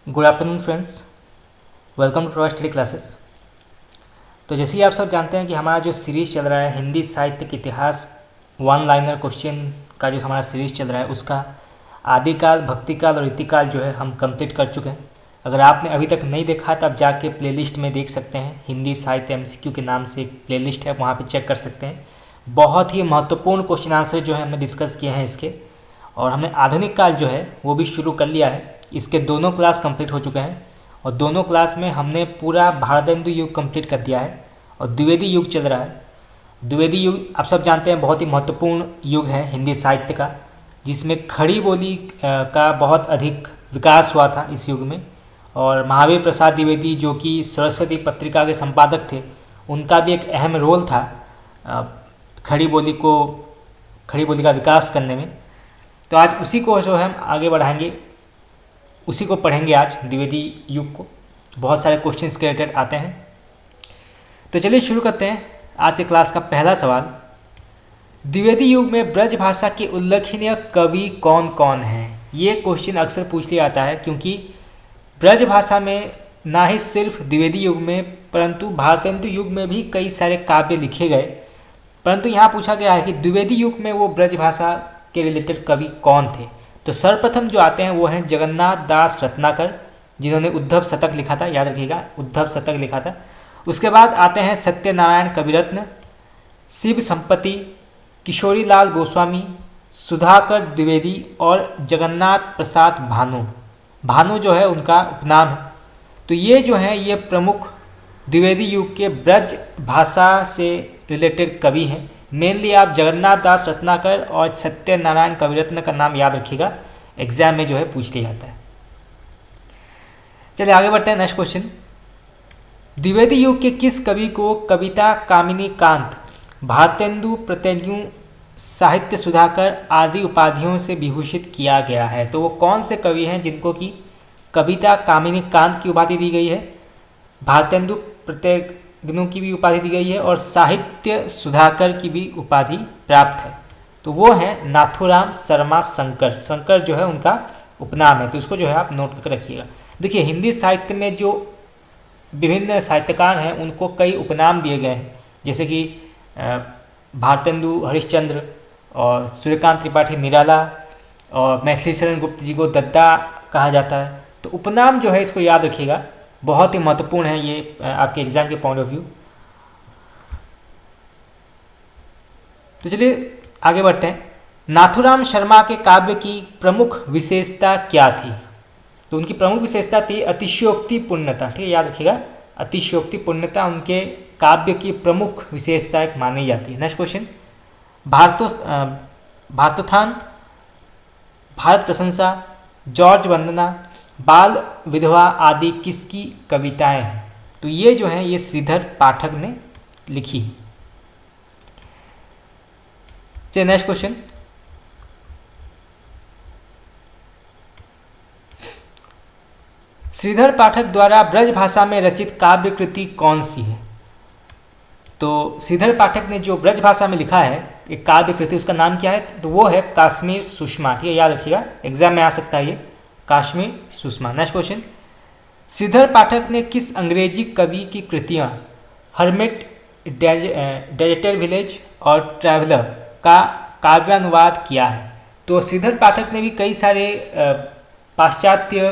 Good afternoon friends, welcome to our study classes. तो जैसे ही आप सब जानते हैं कि हमारा जो सीरीज़ चल रहा है हिंदी साहित्य के इतिहास वन लाइनर क्वेश्चन का जो हमारा सीरीज़ चल रहा है उसका आदिकाल, भक्तिकाल और रीतिकाल जो है हम कंप्लीट कर चुके हैं। अगर आपने अभी तक नहीं देखा तो आप जाके प्लेलिस्ट में देख सकते हैं। हिंदी साहित्य एमसीक्यू के नाम से एक प्लेलिस्ट है, वहाँ पर चेक कर सकते हैं। बहुत ही महत्वपूर्ण क्वेश्चन आंसर जो है हमने डिस्कस किए हैं इसके, और हमने आधुनिक काल जो है वो भी शुरू कर लिया है। इसके दोनों क्लास कंप्लीट हो चुके हैं और दोनों क्लास में हमने पूरा भारतेंदु युग कंप्लीट कर दिया है और द्विवेदी युग चल रहा है। द्विवेदी युग आप सब जानते हैं बहुत ही महत्वपूर्ण युग है हिंदी साहित्य का, जिसमें खड़ी बोली का बहुत अधिक विकास हुआ था इस युग में। और महावीर प्रसाद द्विवेदी जो कि सरस्वती पत्रिका के संपादक थे, उनका भी एक अहम रोल था खड़ी बोली का विकास करने में। तो आज उसी को जो है हम आगे बढ़ाएंगे, उसी को पढ़ेंगे आज द्विवेदी युग को। बहुत सारे क्वेश्चंस के रिलेटेड आते हैं, तो चलिए शुरू करते हैं आज के क्लास का पहला सवाल। द्विवेदी युग में ब्रज भाषा के उल्लेखनीय कवि कौन कौन हैं? ये क्वेश्चन अक्सर पूछ लिया जाता है, क्योंकि ब्रज भाषा में ना ही सिर्फ द्विवेदी युग में परंतु भारतेंदु युग में भी कई सारे काव्य लिखे गए। परंतु यहाँ पूछा गया है कि द्विवेदी युग में वो ब्रज भाषा के रिलेटेड कवि कौन थे। तो सर्वप्रथम जो आते हैं वो हैं जगन्नाथ दास रत्नाकर, जिन्होंने उद्धव शतक लिखा था, याद रखिएगा उद्धव शतक लिखा था। उसके बाद आते हैं सत्यनारायण कविरत्न, शिव संपत्ति, किशोरीलाल गोस्वामी, सुधाकर द्विवेदी और जगन्नाथ प्रसाद भानु। भानु जो है उनका उपनाम है। तो ये जो हैं ये प्रमुख द्विवेदी युग के ब्रज भाषा से रिलेटेड कवि हैं। मेनली आप जगन्नाथ दास रत्नाकर और सत्यनारायण कविरत्न का नाम याद रखिएगा, एग्जाम में जो है पूछ लिया जाता है। चलिए आगे बढ़ते हैं। नेक्स्ट क्वेश्चन, द्विवेदी युग के किस कवि को कविता कामिनी कांत, भारतेंदु, प्रत्यंजु, साहित्य सुधाकर आदि उपाधियों से विभूषित किया गया है? तो वो कौन से कवि हैं जिनको कि कविता कामिनी कांत की उपाधि दी गई है, भारतेंदु प्रत्यंजु की भी उपाधि दी गई है और साहित्य सुधाकर की भी उपाधि प्राप्त है? तो वो हैं नाथुराम शर्मा शंकर। शंकर जो है उनका उपनाम है, तो इसको जो है आप नोट करके रखिएगा। देखिए हिंदी साहित्य में जो विभिन्न साहित्यकार हैं उनको कई उपनाम दिए गए हैं, जैसे कि भारतेंदु हरिश्चंद्र और सूर्यकांत त्रिपाठी निराला और मैथिली शरण गुप्त जी को दद्दा कहा जाता है। तो उपनाम जो है इसको याद रखिएगा, बहुत ही महत्वपूर्ण है ये आपके एग्जाम के पॉइंट ऑफ व्यू। तो चलिए आगे बढ़ते हैं। नाथुराम शर्मा के काव्य की प्रमुख विशेषता क्या थी? तो उनकी प्रमुख विशेषता थी अतिशयोक्ति पूर्णता। ठीक है, याद रखिएगा अतिशयोक्ति पूर्णता उनके काव्य की प्रमुख विशेषता एक मानी जाती है। नेक्स्ट क्वेश्चन, भारतोत्थान, भारत प्रशंसा, जॉर्ज वंदना, बाल विधवा आदि किसकी कविताएं हैं? तो ये जो है ये श्रीधर पाठक ने लिखी। चलिए नेक्स्ट क्वेश्चन, श्रीधर पाठक द्वारा ब्रज भाषा में रचित काव्य कृति कौन सी है? तो श्रीधर पाठक ने जो ब्रज भाषा में लिखा है एक काव्य कृति, उसका नाम क्या है? तो वो है काश्मीर सुषमा। ठीक है, याद रखिएगा एग्जाम में आ सकता है ये, काश्मीर सुषमा। नेक्स्ट क्वेश्चन, श्रीधर पाठक ने किस अंग्रेजी कवि की कृतियाँ हर्मिट, डेजर्टेड विलेज और ट्रैवलर का काव्यानुवाद किया है? तो श्रीधर पाठक ने भी कई सारे पाश्चात्य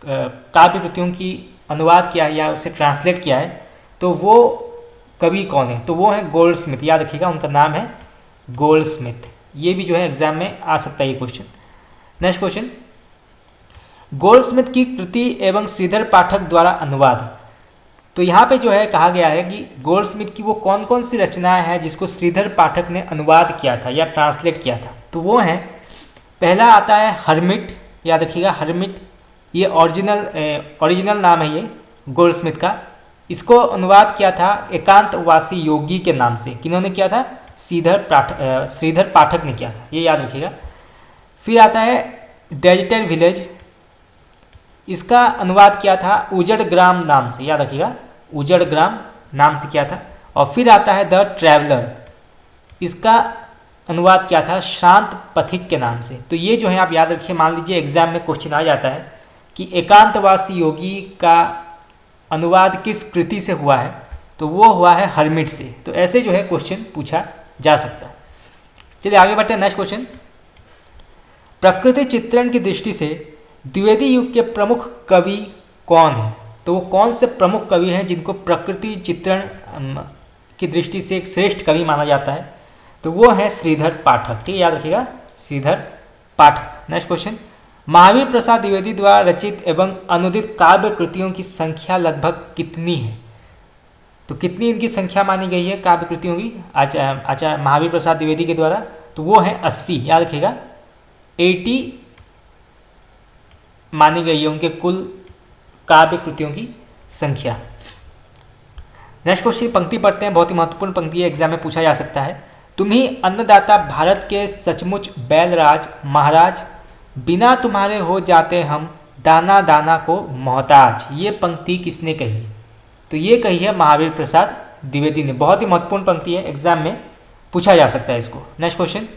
काव्य कृतियों की अनुवाद किया है या उसे ट्रांसलेट किया है। तो वो कवि कौन है? तो वो है गोल्डस्मिथ। याद रखिएगा उनका नाम है गोल्डस्मिथ। ये भी जो है एग्जाम में आ सकता है ये क्वेश्चन। नेक्स्ट क्वेश्चन, गोल्डस्मिथ की कृति एवं श्रीधर पाठक द्वारा अनुवाद। तो यहाँ पे जो है कहा गया है कि गोल्डस्मिथ की वो कौन कौन सी रचनाएं हैं जिसको श्रीधर पाठक ने अनुवाद किया था या ट्रांसलेट किया था? तो वो हैं, पहला आता है हर्मिट। याद रखिएगा हर्मिट, ये ओरिजिनल नाम है ये गोल्डस्मिथ का। इसको अनुवाद किया था एकांतवासी योगी के नाम से। किन्होंने किया था? श्रीधर पाठक ने किया था, ये याद रखिएगा। फिर आता है डेजर्टेड विलेज, इसका अनुवाद किया था उजड़ ग्राम नाम से। याद रखिएगा उजड़ ग्राम नाम से किया था। और फिर आता है द ट्रैवलर, इसका अनुवाद किया था शांत पथिक के नाम से। तो ये जो है आप याद रखिए, मान लीजिए एग्जाम में क्वेश्चन आ जाता है कि एकांतवासी योगी का अनुवाद किस कृति से हुआ है, तो वो हुआ है हर्मिट से। तो ऐसे जो है क्वेश्चन पूछा जा सकता है। चलिए आगे बढ़ते हैं नेक्स्ट क्वेश्चन। प्रकृति चित्रण की दृष्टि से द्विवेदी युग के प्रमुख कवि कौन है? तो वो कौन से प्रमुख कवि हैं जिनको प्रकृति चित्रण की दृष्टि से एक श्रेष्ठ कवि माना जाता है? तो वो है श्रीधर पाठक। ठीक है, याद रखिएगा, श्रीधर पाठक। Next question. महावीर प्रसाद द्विवेदी द्वारा रचित एवं अनुदित काव्य कृतियों की संख्या लगभग कितनी है? तो कितनी इनकी संख्या मानी गई है काव्य कृतियों की आचार्य महावीर प्रसाद द्विवेदी के द्वारा? तो वो है 80। याद रखिएगा, 80 मानी गई है उनके कुल काव्य कृतियों की संख्या। नेक्स्ट क्वेश्चन पंक्ति पढ़ते हैं, बहुत ही महत्वपूर्ण पंक्ति है, एग्जाम में पूछा जा सकता है। तुम ही अन्नदाता भारत के सचमुच बैलराज महाराज, बिना तुम्हारे हो जाते हम दाना दाना को मोहताज। ये पंक्ति किसने कही? तो ये कही है महावीर प्रसाद द्विवेदी ने। बहुत ही महत्वपूर्ण पंक्ति है, एग्जाम में पूछा जा सकता है इसको। Next question.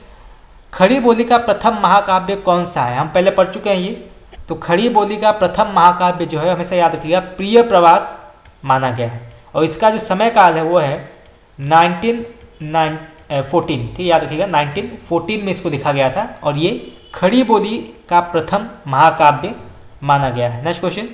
खड़ी बोली का प्रथम महाकाव्य कौन सा है? हम पहले पढ़ चुके हैं ये। तो खड़ी बोली का प्रथम महाकाव्य जो है, हमेशा याद रखिएगा, प्रिय प्रवास माना गया है। और इसका जो समय काल है वो है 1914। ठीक, याद रखिएगा, 1914 में इसको लिखा गया था और ये खड़ी बोली का प्रथम महाकाव्य माना गया है। Next question.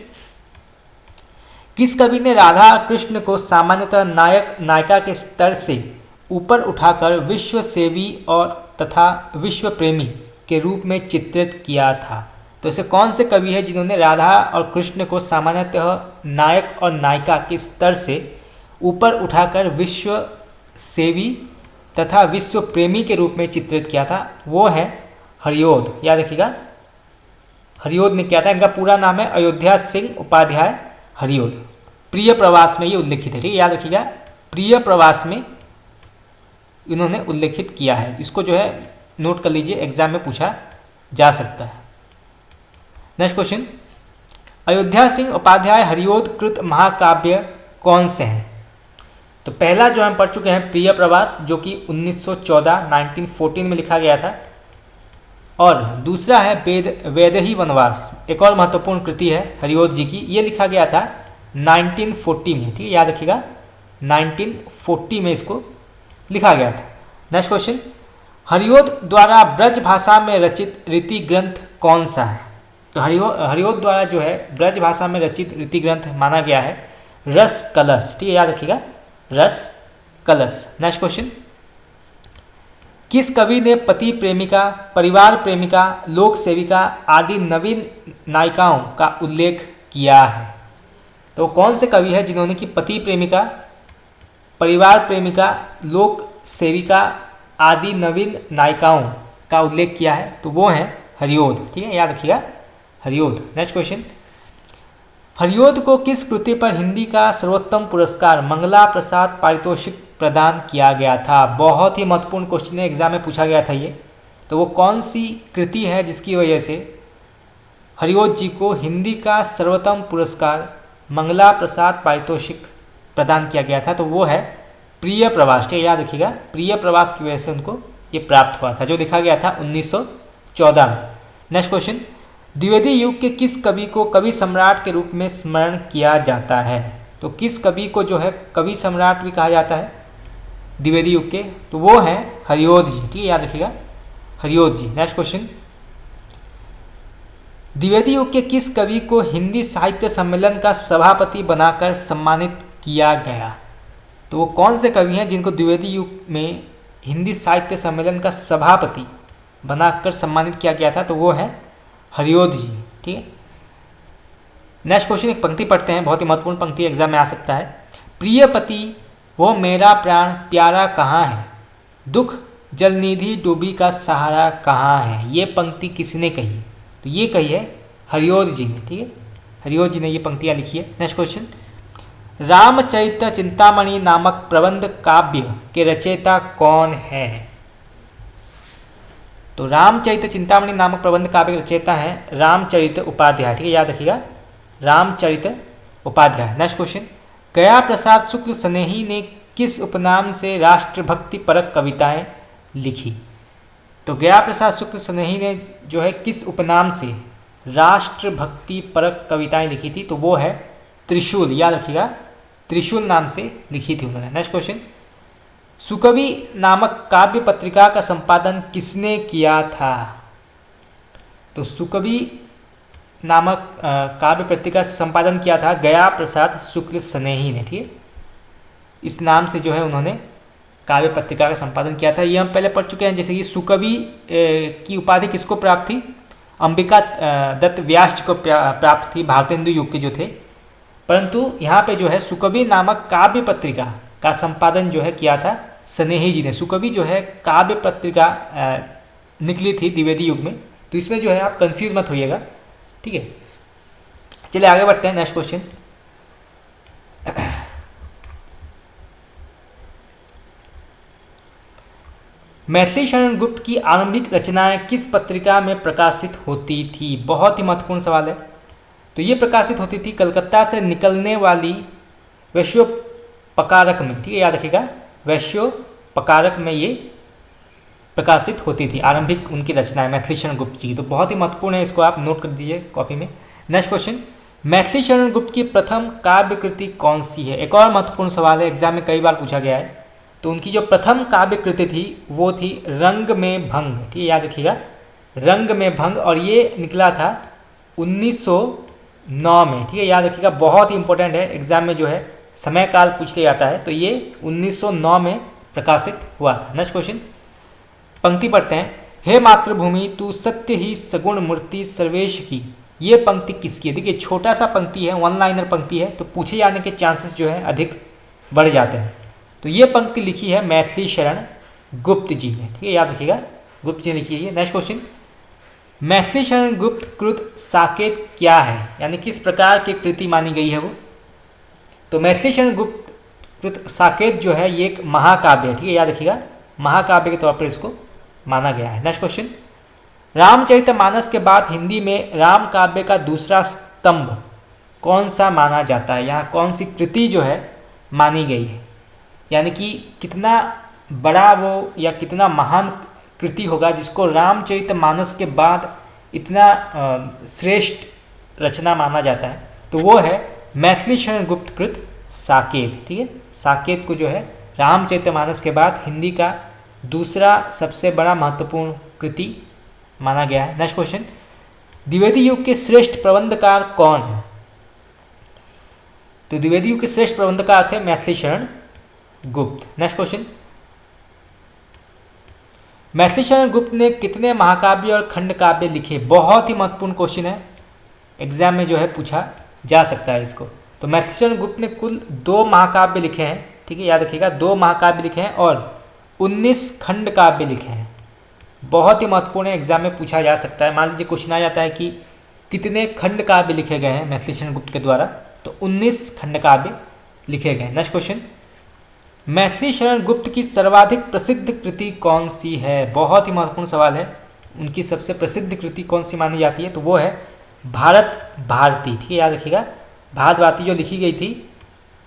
किस कवि ने राधा कृष्ण को सामान्यतः नायक नायिका के स्तर से ऊपर उठाकर विश्व सेवी और तथा विश्व प्रेमी के रूप में चित्रित किया था? तो ऐसे कौन से कवि हैं जिन्होंने राधा और कृष्ण को सामान्यतः नायक और नायिका के स्तर से ऊपर उठाकर विश्व सेवी तथा विश्व प्रेमी के रूप में चित्रित किया था? वो है हरिओद। याद रखिएगा, हरिओद ने किया था। इनका पूरा नाम है अयोध्या सिंह उपाध्याय हरिओद। प्रिय प्रवास में ये उल्लेखित है। ठीक है, याद रखिएगा, प्रिय प्रवास में इन्होंने उल्लेखित किया है। इसको जो है नोट कर लीजिए, एग्जाम में पूछा जा सकता है। Next question. अयोध्या सिंह उपाध्याय हरिओद कृत महाकाव्य कौन से हैं? तो पहला जो हम पढ़ चुके हैं प्रिय प्रवास, जो कि 1914 में लिखा गया था। और दूसरा है वैदेही वनवास, एक और महत्वपूर्ण कृति है हरिओद जी की। ये लिखा गया था 1940 में। ठीक है, याद रखिएगा, 1940 में इसको लिखा गया था। Next question. हरिओद द्वारा ब्रज भाषा में रचित रीति ग्रंथ कौन सा है? तो हरिओद द्वारा जो है ब्रज भाषा में रचित रीति ग्रंथ माना गया है रस कलश। ठीक है, याद रखिएगा, रस कलश। Next question. किस कवि ने पति प्रेमिका, परिवार प्रेमिका, लोक सेविका आदि नवीन नायिकाओं का उल्लेख किया है? तो कौन से कवि हैं जिन्होंने कि पति प्रेमिका, परिवार प्रेमिका, लोक सेविका आदि नवीन नायिकाओं का उल्लेख किया है? तो वो हैं हरिओद। ठीक है, याद रखिएगा, हरिओद। Next question. हरिओद को किस कृति पर हिंदी का सर्वोत्तम पुरस्कार मंगला प्रसाद पारितोषिक प्रदान किया गया था? बहुत ही महत्वपूर्ण क्वेश्चन है, एग्जाम में पूछा गया था ये। तो वो कौन सी कृति है जिसकी वजह से हरिओद जी को हिंदी का सर्वोत्तम पुरस्कार मंगला प्रसाद पारितोषिक प्रदान किया गया था? तो वो है प्रिय प्रवास। ठीक है, याद रखिएगा, प्रिय प्रवास की वजह से उनको ये प्राप्त हुआ था, जो लिखा गया था 1914 में। Next question. द्विवेदी युग के किस कवि को कवि सम्राट के रूप में स्मरण किया जाता है? तो किस कवि को जो है कवि सम्राट भी कहा जाता है द्विवेदी युग के? तो वो है हरिओद जी। ठीक है, याद रखिएगा, हरिओद जी। Next question. द्विवेदी युग के किस कवि को हिंदी साहित्य सम्मेलन का सभापति बनाकर सम्मानित किया गया? तो वो कौन से कवि हैं जिनको द्विवेदी युग में हिंदी साहित्य सम्मेलन का सभापति बनाकर सम्मानित किया गया था? तो वो है हरिओद जी। ठीक है। नेक्स्ट क्वेश्चन, एक पंक्ति पढ़ते हैं, बहुत ही महत्वपूर्ण पंक्ति एग्जाम में आ सकता है। प्रिय पति वो मेरा प्राण प्यारा कहाँ है, दुख जलनिधि डूबी का सहारा कहाँ है? ये पंक्ति किसने कही? तो ये कही है हरिओद जी ने। ठीक है, हरिओद जी ने ये पंक्तियाँ लिखी है। Next question. रामचरित चिंतामणि नामक प्रबंध काव्य के रचयिता कौन है? तो रामचरित चिंतामणि नामक प्रबंध काव्य के रचयिता है रामचरित उपाध्याय। ठीक है, याद रखिएगा, रामचरित उपाध्याय। Next question. गया प्रसाद शुक्ल स्नेही ने किस उपनाम से राष्ट्रभक्ति परक कविताएं लिखी? तो गया प्रसाद शुक्ल स्नेही ने जो है किस उपनाम से राष्ट्रभक्ति परक कविताएं लिखी थी, तो वो है त्रिशूल, याद रखिएगा, त्रिशूल नाम से लिखी थी उन्होंने। नेक्स्ट क्वेश्चन, सुकवि नामक काव्य पत्रिका का संपादन किसने किया था? तो सुकवि नामक काव्य पत्रिका से संपादन किया था गया प्रसाद शुक्ल स्नेही ने, ठीक है। इस नाम से जो है उन्होंने काव्य पत्रिका का संपादन किया था। ये हम पहले पढ़ चुके हैं, जैसे कि सुकवि की उपाधि किसको प्राप्त थी? अंबिका दत्त व्यास को प्राप्त थी, भारतेंदु युग के जो थे। परंतु यहाँ पे जो है सुकवि नामक काव्य पत्रिका का संपादन जो है किया था स्नेही जी ने। सुकवि जो है काव्य पत्रिका निकली थी द्विवेदी युग में, तो इसमें जो है आप कंफ्यूज मत होइएगा, ठीक है। चलिए आगे बढ़ते हैं। नेक्स्ट क्वेश्चन, मैथिली शरण गुप्त की आरंभिक रचनाएं किस पत्रिका में प्रकाशित होती थी? बहुत ही महत्वपूर्ण सवाल है। तो ये प्रकाशित होती थी कलकत्ता से निकलने वाली वैश्योपकारक में, ठीक है, याद रखिएगा, वैश्योपकारक में ये प्रकाशित होती थी आरंभिक उनकी रचनाएं मैथिली शरण गुप्त जी। तो बहुत ही महत्वपूर्ण है, इसको आप नोट कर दीजिए कॉपी में। नेक्स्ट क्वेश्चन, मैथिली शरण गुप्त की प्रथम काव्य कृति कौन सी है? एक और महत्वपूर्ण सवाल है, एग्जाम में कई बार पूछा गया है। तो उनकी जो प्रथम काव्य कृति थी वो थी रंग में भंग, ठीक है, याद रखिएगा, रंग में भंग, और ये निकला था 1909 में, ठीक है, याद रखिएगा, बहुत ही इंपॉर्टेंट है, एग्जाम में जो है समय काल पूछ लिया जाता है। तो ये 1909 में प्रकाशित हुआ था। नेक्स्ट क्वेश्चन, पंक्ति पढ़ते हैं, हे मातृभूमि तू सत्य ही सगुण मूर्ति सर्वेश की। ये पंक्ति किसकी है? देखिए छोटा सा पंक्ति है, वन लाइनर पंक्ति है, तो पूछे जाने के चांसेस जो है अधिक बढ़ जाते हैं। तो ये पंक्ति लिखी है मैथिली शरण गुप्त जी ने, ठीक है, याद रखिएगा, गुप्त जी ने लिखी है। नेक्स्ट क्वेश्चन, मैथिली शरण गुप्त कृत साकेत क्या है, यानी किस प्रकार की कृति मानी गई है वो? तो मैथिली शरण गुप्त कृत साकेत जो है ये एक महाकाव्य है, ठीक है, याद रखिएगा, महाकाव्य के तौर पर इसको माना गया है। नेक्स्ट क्वेश्चन, रामचरितमानस के बाद हिंदी में राम काव्य का दूसरा स्तंभ कौन सा माना जाता है? यहाँ कौन सी कृति जो है मानी गई है, यानी कि कितना बड़ा वो या कितना महान कृति होगा जिसको रामचरितमानस के बाद इतना श्रेष्ठ रचना माना जाता है? तो वो है मैथिली शरण गुप्त कृत साकेत, ठीक है। साकेत को जो है रामचरितमानस के बाद हिंदी का दूसरा सबसे बड़ा महत्वपूर्ण कृति माना गया है। नेक्स्ट क्वेश्चन, द्विवेदी युग के श्रेष्ठ प्रबंधकार कौन है? तो द्विवेदी युग के श्रेष्ठ प्रबंधकार थे मैथिली शरण गुप्त। नेक्स्ट क्वेश्चन, मैथिली शरण गुप्त ने कितने महाकाव्य और खंड काव्य लिखे? बहुत ही महत्वपूर्ण क्वेश्चन है, एग्जाम में जो है पूछा जा सकता है इसको। तो मैथिली शरण गुप्त ने कुल 2 महाकाव्य लिखे हैं, ठीक है, याद रखिएगा, 2 महाकाव्य लिखे हैं और 19 खंड काव्य लिखे हैं। बहुत ही महत्वपूर्ण है, एग्जाम में पूछा जा सकता है। मान लीजिए क्वेश्चन आ जाता है कि कितने खंड काव्य लिखे गए हैं मैथिली शरण गुप्त के द्वारा, तो 19 खंड काव्य लिखे गए। नेक्स्ट क्वेश्चन, मैथिली शरण गुप्त की सर्वाधिक प्रसिद्ध कृति कौन सी है? बहुत ही महत्वपूर्ण सवाल है, उनकी सबसे प्रसिद्ध कृति कौन सी मानी जाती है? तो वो है भारत भारती, ठीक है, याद रखिएगा, भारत भारती जो लिखी गई थी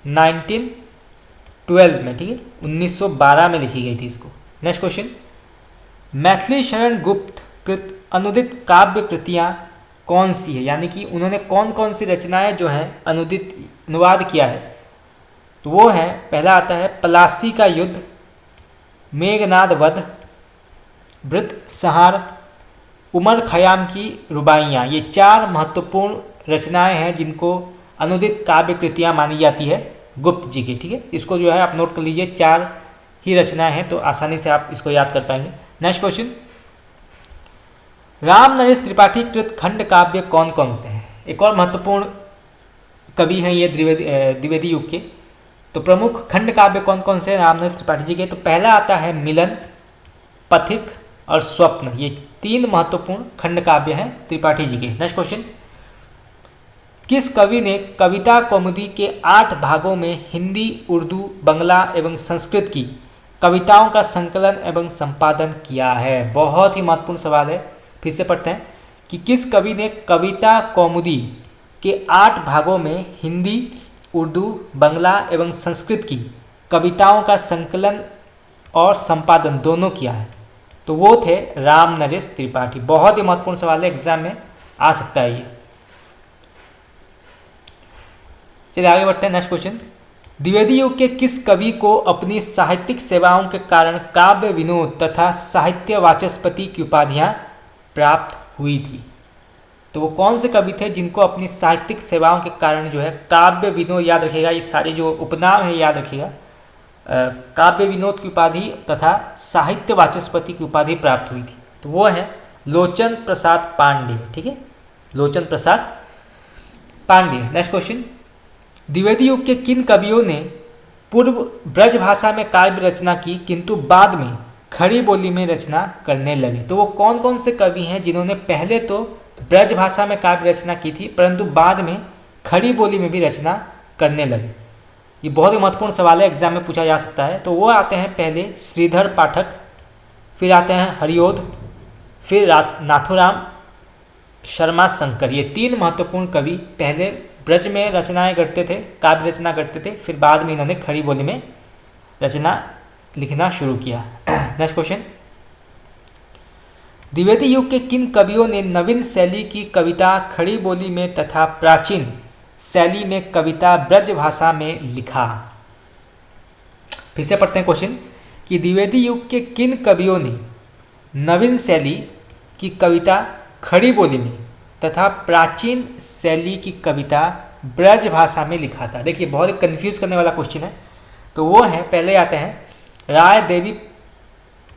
1912 में, ठीक है, 1912 में लिखी गई थी इसको। नेक्स्ट क्वेश्चन, मैथिली शरण गुप्त कृत अनुदित काव्य कृतियाँ कौन सी है, यानी कि उन्होंने कौन कौन सी रचनाएं जो हैं अनुवाद किया है? तो वो है, पहला आता है पलासी का युद्ध, मेघनाद वध, वृत संहार, उमर खयाम की रुबाइयाँ। ये 4 महत्वपूर्ण रचनाएं हैं जिनको अनुदित काव्य कृतियाँ मानी जाती है गुप्त जी की, ठीक है। इसको जो है आप नोट कर लीजिए, 4 ही रचनाएं हैं, तो आसानी से आप इसको याद कर पाएंगे। नेक्स्ट क्वेश्चन, राम नरेश त्रिपाठी कृत खंड काव्य कौन कौन से हैं? एक और महत्वपूर्ण कवि हैं ये द्विवेदी युग के। तो प्रमुख खंड काव्य कौन कौन से हैं राम नरेश त्रिपाठी जी के? तो पहला आता है मिलन, पथिक और स्वप्न। ये 3 महत्वपूर्ण खंड काव्य हैं त्रिपाठी जी के। नेक्स्ट क्वेश्चन, किस कवि ने कविता कौमुदी के 8 भागों में हिंदी, उर्दू, बंगला एवं संस्कृत की कविताओं का संकलन एवं संपादन किया है? बहुत ही महत्वपूर्ण सवाल है, फिर से पढ़ते हैं कि किस कवि ने कविता कौमुदी के 8 भागों में हिंदी, उर्दू, बंगला एवं संस्कृत की कविताओं का संकलन और संपादन दोनों किया है? तो वो थे राम नरेश त्रिपाठी। बहुत ही महत्वपूर्ण सवाल है, एग्जाम में आ सकता है ये। चलिए आगे बढ़ते हैं। नेक्स्ट क्वेश्चन, द्विवेदी युग के किस कवि को अपनी साहित्यिक सेवाओं के कारण काव्य विनोद तथा साहित्य वाचस्पति की उपाधियां प्राप्त हुई थी? तो वो कौन से कवि थे जिनको अपनी साहित्यिक सेवाओं के कारण जो है काव्य विनोद, याद रखिएगा ये सारे जो उपनाम है याद रखिएगा, काव्य विनोद की उपाधि तथा साहित्य वाचस्पति की उपाधि प्राप्त हुई थी? तो वो है लोचन प्रसाद पांडे। ठीक है, लोचन प्रसाद पांडे। नेक्स्ट क्वेश्चन, द्विवेदी युग के किन कवियों ने पूर्व ब्रज भाषा में काव्य रचना की किंतु बाद में खड़ी बोली में रचना करने लगे? तो वो कौन कौन से कवि हैं जिन्होंने पहले तो ब्रज भाषा में काव्य रचना की थी परंतु बाद में खड़ी बोली में भी रचना करने लगे? ये बहुत ही महत्वपूर्ण सवाल है, एग्जाम में पूछा जा सकता है। तो वो आते हैं पहले श्रीधर पाठक, फिर आते हैं हरिओध, फिर नाथुराम शर्मा शंकर। ये तीन महत्वपूर्ण कवि पहले ब्रज में रचनाएं करते थे, काव्य रचना करते थे, फिर बाद में इन्होंने खड़ी बोली में रचना लिखना शुरू किया। नेक्स्ट क्वेश्चन, द्विवेदी युग के किन कवियों ने नवीन शैली की कविता खड़ी बोली में तथा प्राचीन शैली में कविता ब्रज भाषा में लिखा? फिर से पढ़ते हैं क्वेश्चन कि द्विवेदी युग के किन कवियों ने नवीन शैली की कविता खड़ी बोली में तथा प्राचीन शैली की कविता ब्रज भाषा में लिखा था? देखिए बहुत ही कंफ्यूज करने वाला क्वेश्चन है। तो वो हैं, पहले आते हैं राय देवी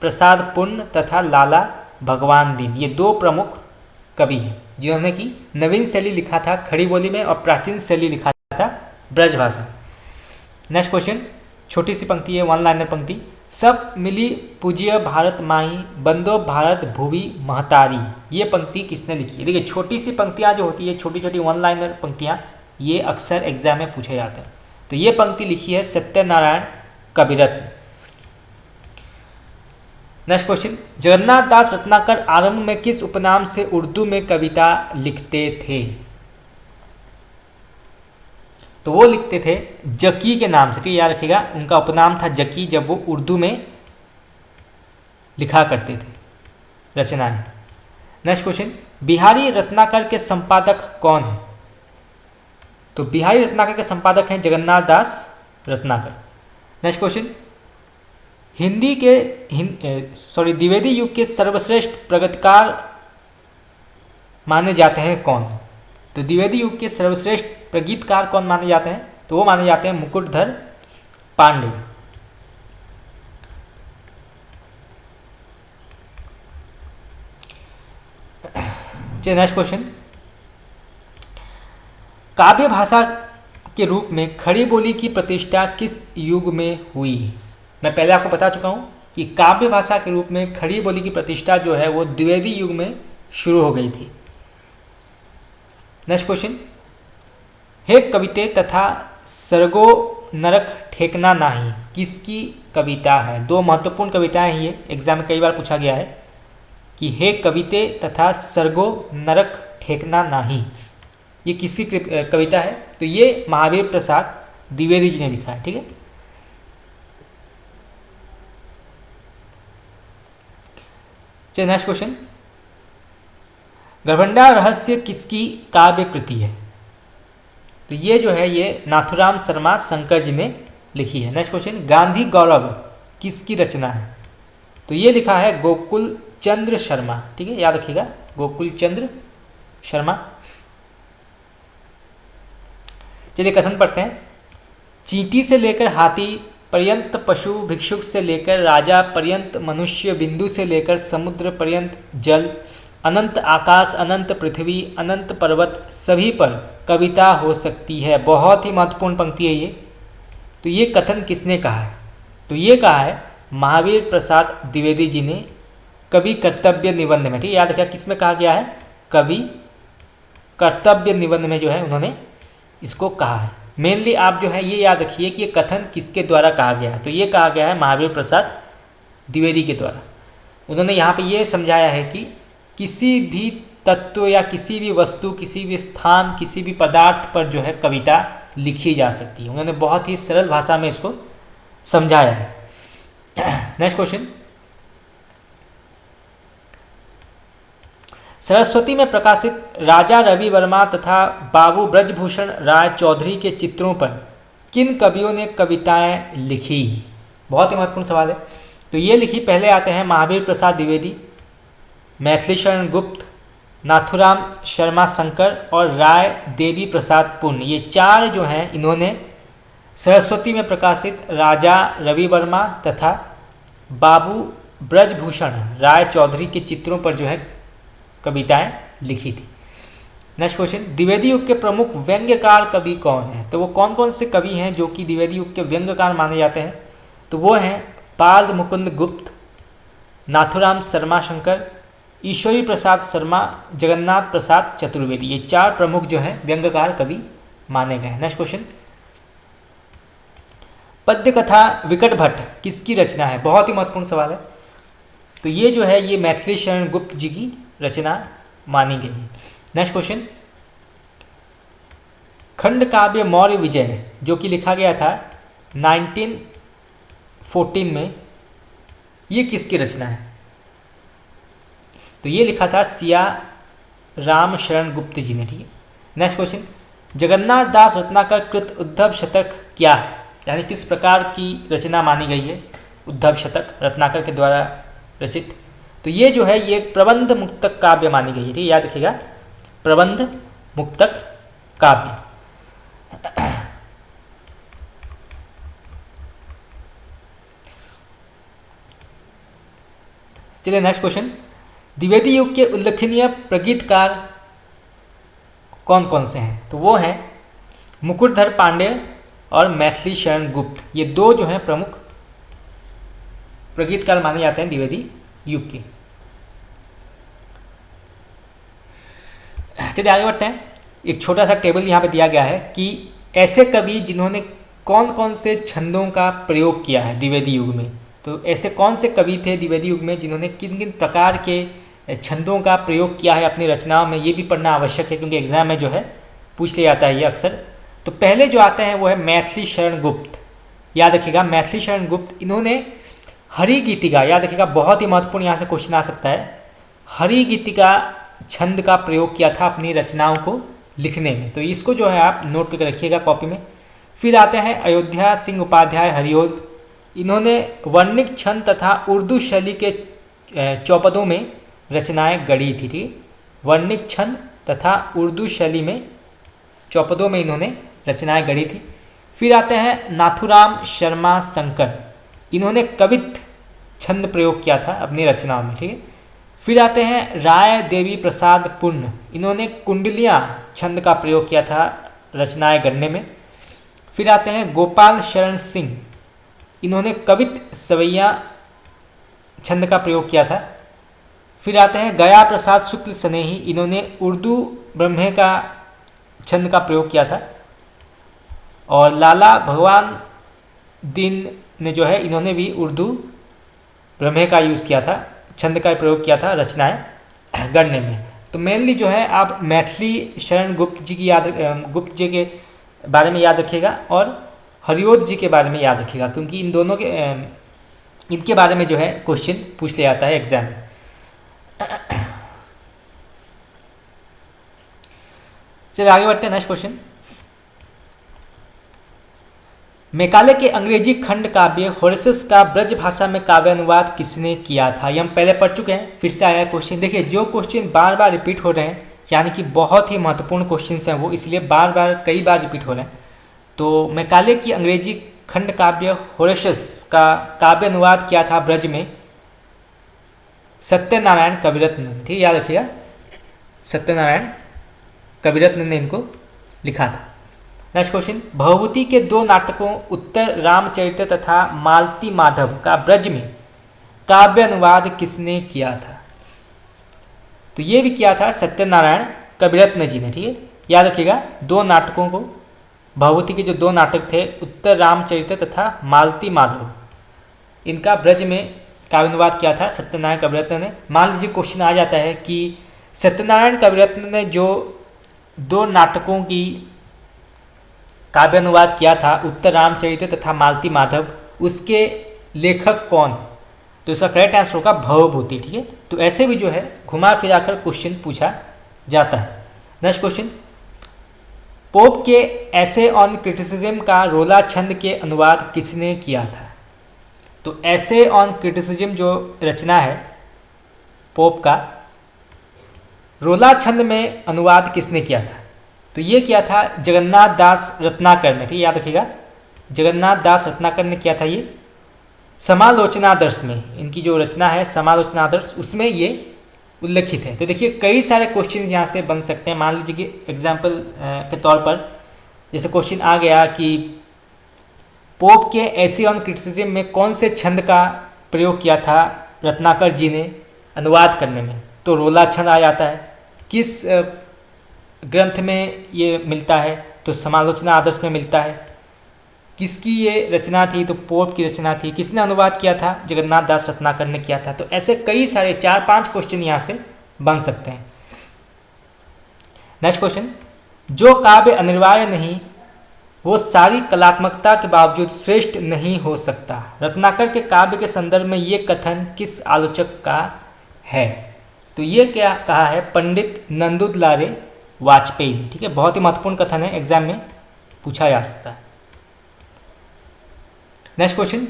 प्रसाद पुण्य तथा लाला भगवान दीन। ये दो प्रमुख कवि हैं जिन्होंने की नवीन शैली लिखा था खड़ी बोली में और प्राचीन शैली लिखा था ब्रज भाषा। नेक्स्ट क्वेश्चन, छोटी सी पंक्ति है, वन लाइनर पंक्ति, सब मिली पूज्य भारत माही बंदो भारत भूवि महतारी। ये पंक्ति किसने लिखी है? देखिए छोटी सी पंक्तियाँ जो होती है, छोटी छोटी वन लाइनर पंक्तियाँ, ये अक्सर एग्जाम में पूछे जाते हैं। तो ये पंक्ति लिखी है सत्यनारायण कविरत्न। नेक्स्ट क्वेश्चन, जगन्नाथ दास रत्नाकर आरंभ में किस उपनाम से उर्दू में कविता लिखते थे? तो वो लिखते थे जकी के नाम से। याद रखिएगा उनका उपनाम था जकी जब वो उर्दू में लिखा करते थे रचनाएं। नेक्स्ट क्वेश्चन, बिहारी रत्नाकर के संपादक कौन है? तो बिहारी रत्नाकर के संपादक हैं जगन्नाथ दास रत्नाकर। नेक्स्ट क्वेश्चन, द्विवेदी युग के सर्वश्रेष्ठ प्रगतिकार माने जाते हैं कौन? तो द्विवेदी युग के सर्वश्रेष्ठ प्रगीतकार कौन माने जाते हैं? तो वो माने जाते हैं मुकुटधर पांडे। चलिए नेक्स्ट क्वेश्चन, काव्य भाषा के रूप में खड़ी बोली की प्रतिष्ठा किस युग में हुई? मैं पहले आपको बता चुका हूं कि काव्य भाषा के रूप में खड़ी बोली की प्रतिष्ठा जो है वो द्विवेदी युग में शुरू हो गई थी। नेक्स्ट क्वेश्चन, हे कविते तथा सर्गो नरक ठेकना नाही किसकी कविता है? दो महत्वपूर्ण कविताएं हैं ये, एग्जाम में कई बार पूछा गया है कि हे कविते तथा सर्गो नरक ठेकना नाही, ये किसकी कविता है? तो ये महावीर प्रसाद द्विवेदी जी ने लिखा है। ठीक है, चलिए नेक्स्ट क्वेश्चन, गढ़बंडा रहस्य किसकी काव्य कृति है? तो ये जो है ये नाथुराम शर्मा शंकर जी ने लिखी है। नेक्स्ट क्वेश्चन, गांधी गौरव किसकी रचना है? तो ये लिखा है गोकुल चंद्र शर्मा। ठीक है, याद रखिएगा गोकुल चंद्र शर्मा। चलिए कथन पढ़ते हैं, चींटी से लेकर हाथी पर्यंत, पशु भिक्षुक से लेकर राजा पर्यंत, मनुष्य बिंदु से लेकर समुद्र पर्यंत जल, अनंत आकाश अनंत पृथ्वी अनंत पर्वत सभी पर कविता हो सकती है। बहुत ही महत्वपूर्ण पंक्ति है ये। तो ये कथन किसने कहा है? तो ये कहा है महावीर प्रसाद द्विवेदी जी ने कवि कर्तव्य निबंध में। ठीक है, याद रखिए किस में कहा गया है? कवि कर्तव्य निबंध में जो है उन्होंने इसको कहा है। मेनली आप जो है ये याद रखिए कि ये कथन किसके द्वारा कहा गया है? तो ये कहा गया है महावीर प्रसाद द्विवेदी के द्वारा। उन्होंने यहाँ पे ये समझाया है कि किसी भी तत्व या किसी भी वस्तु, किसी भी स्थान, किसी भी पदार्थ पर जो है कविता लिखी जा सकती है। उन्होंने बहुत ही सरल भाषा में इसको समझाया है। नेक्स्ट क्वेश्चन, सरस्वती में प्रकाशित राजा रवि वर्मा तथा बाबू ब्रजभूषण राय चौधरी के चित्रों पर किन कवियों ने कविताएं लिखी? बहुत ही महत्वपूर्ण सवाल है। तो ये लिखी, पहले आते हैं महावीर प्रसाद द्विवेदी, मैथिली शरण गुप्त, नाथुराम शर्मा शंकर और राय देवी प्रसाद पुण्य। ये चार जो हैं इन्होंने सरस्वती में प्रकाशित राजा रवि वर्मा तथा बाबू ब्रजभूषण राय चौधरी के चित्रों पर जो है कविताएं लिखी थी। नेक्स्ट क्वेश्चन, द्विवेदी युग के प्रमुख व्यंग्यकार कवि कौन हैं? तो वो कौन कौन से कवि हैं जो कि द्विवेदी युग के व्यंग्यकार माने जाते हैं? तो वो हैं पाल मुकुंद गुप्त, नाथुराम शर्मा शंकर, ईश्वरी प्रसाद शर्मा, जगन्नाथ प्रसाद चतुर्वेदी। ये चार प्रमुख जो हैं व्यंग्यकार कवि माने गए हैं। नेक्स्ट क्वेश्चन, पद्य कथा विकट भट्ट किसकी रचना है? बहुत ही महत्वपूर्ण सवाल है। तो ये जो है ये मैथिली शरण गुप्त जी की रचना मानी गई है। नेक्स्ट क्वेश्चन, खंड काव्य मौर्य विजय जो कि लिखा गया था 1914 में, ये किसकी रचना है? तो ये लिखा था सिया राम शरण गुप्त जी ने। ठीक है। नेक्स्ट क्वेश्चन, जगन्नाथ दास रत्नाकर कृत उद्धव शतक क्या है? यानी किस प्रकार की रचना मानी गई है उद्धव शतक रत्नाकर के द्वारा रचित? तो ये जो है ये प्रबंध मुक्तक काव्य मानी गई है। ठीक है, याद रखिएगा, प्रबंध मुक्तक काव्य। चलिए नेक्स्ट क्वेश्चन, द्विवेदी युग के उल्लेखनीय प्रगीतकार कौन कौन से हैं? तो वो हैं मुकुटधर पांडे और मैथिली शरण गुप्त। ये दो जो हैं प्रमुख प्रगीतकार माने जाते हैं द्विवेदी युग के। चलिए आगे बढ़ते हैं। एक छोटा सा टेबल यहाँ पे दिया गया है कि ऐसे कवि जिन्होंने कौन कौन से छंदों का प्रयोग किया है द्विवेदी युग में। तो ऐसे कौन से कवि थे द्विवेदी युग में जिन्होंने किन किन प्रकार के छंदों का प्रयोग किया है अपनी रचनाओं में, ये भी पढ़ना आवश्यक है क्योंकि एग्जाम में जो है पूछ लिया जाता है ये अक्सर। तो पहले जो आते हैं वो है मैथिली शरण गुप्त। याद रखिएगा, मैथिली शरण गुप्त इन्होंने हरिगीतिका, याद रखिएगा बहुत ही महत्वपूर्ण यहाँ से क्वेश्चन आ सकता है, हरिगीतिका छंद का प्रयोग किया था अपनी रचनाओं को लिखने में। तो इसको जो है आप नोट करके रखिएगा कॉपी में। फिर आते हैं अयोध्या सिंह उपाध्याय हरिओद। इन्होंने वर्णिक छंद तथा उर्दू शैली के चौपदों में रचनाएं गढ़ी थी। ठीक, वर्णिक छंद तथा उर्दू शैली में चौपदों में इन्होंने रचनाएं गढ़ी थी। फिर आते हैं नाथुराम शर्मा शंकर। इन्होंने कवित्व छंद प्रयोग किया था अपनी रचनाओं में। ठीक है। फिर आते हैं राय देवी प्रसाद पुण्य। इन्होंने कुंडलियाँ छंद का प्रयोग किया था रचनाएं गढ़ने में। फिर आते हैं गोपाल शरण सिंह। इन्होंने कवित्व सवैया छंद का प्रयोग किया था। फिर आते हैं गया प्रसाद शुक्ल स्नेही। इन्होंने उर्दू ब्रह्मे का छंद का प्रयोग किया था। और लाला भगवान दीन ने जो है इन्होंने भी उर्दू ब्रह्मे का यूज़ किया था, छंद का प्रयोग किया था रचनाएं गढ़ने में। तो मेनली जो है आप मैथिली शरण गुप्त जी की गुप्त जी के बारे में याद रखिएगा और हरिओद जी के बारे में याद रखिएगा क्योंकि इन दोनों के इनके बारे में जो है क्वेश्चन पूछ लिया जाता है एग्जाम में। चलिए आगे बढ़ते हैं। नेक्स्ट क्वेश्चन, मैकाले के अंग्रेजी खंड काव्य होरेसिस का ब्रज भाषा में काव्य अनुवाद किसने किया था? ये हम पहले पढ़ चुके हैं, फिर से आया क्वेश्चन। देखिए जो क्वेश्चन बार बार रिपीट हो रहे हैं यानी कि बहुत ही महत्वपूर्ण क्वेश्चन हैं वो, इसलिए बार बार कई बार रिपीट हो रहे हैं। तो मैकाले की अंग्रेजी खंड काव्य होरेसिस का काव्य अनुवाद किया था ब्रज में सत्यनारायण कविरत्न ने। ठीक, याद रखिएगा, सत्यनारायण कविरत्न ने इनको लिखा था। नेक्स्ट क्वेश्चन, भवभूति के दो नाटकों उत्तर रामचरित तथा मालती माधव का ब्रज में काव्य अनुवाद किसने किया था? तो ये भी किया था सत्यनारायण कविरत्न जी ने। ठीक है, याद रखिएगा दो नाटकों को, भवभूति के जो दो नाटक थे उत्तर रामचरित तथा मालती माधव, इनका ब्रज में काव्य अनुवाद किया था सत्यनारायण कविरत्न ने। मान लीजिए क्वेश्चन आ जाता है कि सत्यनारायण कविरत्न ने जो दो नाटकों की काव्य अनुवाद किया था उत्तर रामचरित तथा मालती माधव, उसके लेखक कौन है? तो इसका करेक्ट आंसर होगा भवभूति। ठीक है, तो ऐसे भी जो है घुमा फिरा कर क्वेश्चन पूछा जाता है। नेक्स्ट क्वेश्चन, पोप के ऐसे ऑन क्रिटिसिज्म का रोला छंद के अनुवाद किसने किया था? तो ऐसे ऑन क्रिटिसिज्म जो रचना है पोप का, रोला छंद में अनुवाद किसने किया था? तो ये किया था जगन्नाथ दास रत्नाकर ने। ठीक, याद रखिएगा, जगन्नाथ दास रत्नाकर ने किया था ये समालोचनादर्श में। इनकी जो रचना है समालोचनादर्श, उसमें ये उल्लेखित है। तो देखिए कई सारे क्वेश्चन यहाँ से बन सकते हैं। मान लीजिए कि एग्जाम्पल के तौर पर जैसे क्वेश्चन आ गया कि पोप के ऐसे ऑन क्रिटिसिज्म में कौन से छंद का प्रयोग किया था रत्नाकर जी ने अनुवाद करने में? तो रोला छंद आ जाता है। किस ग्रंथ में ये मिलता है? तो समालोचना आदर्श में मिलता है। किसकी ये रचना थी? तो पोप की रचना थी। किसने अनुवाद किया था? जगन्नाथ दास रत्नाकर ने किया था। तो ऐसे कई सारे 4-5 क्वेश्चन यहाँ से बन सकते हैं। नेक्स्ट क्वेश्चन, जो काव्य अनिवार्य नहीं वो सारी कलात्मकता के बावजूद श्रेष्ठ नहीं हो सकता। रत्नाकर के काव्य के संदर्भ में ये कथन किस आलोचक का है? तो ये क्या कहा है? पंडित नंदुलारे वाजपेयी ने। ठीक है, बहुत ही महत्वपूर्ण कथन है, एग्जाम में पूछा जा सकता है। नेक्स्ट क्वेश्चन,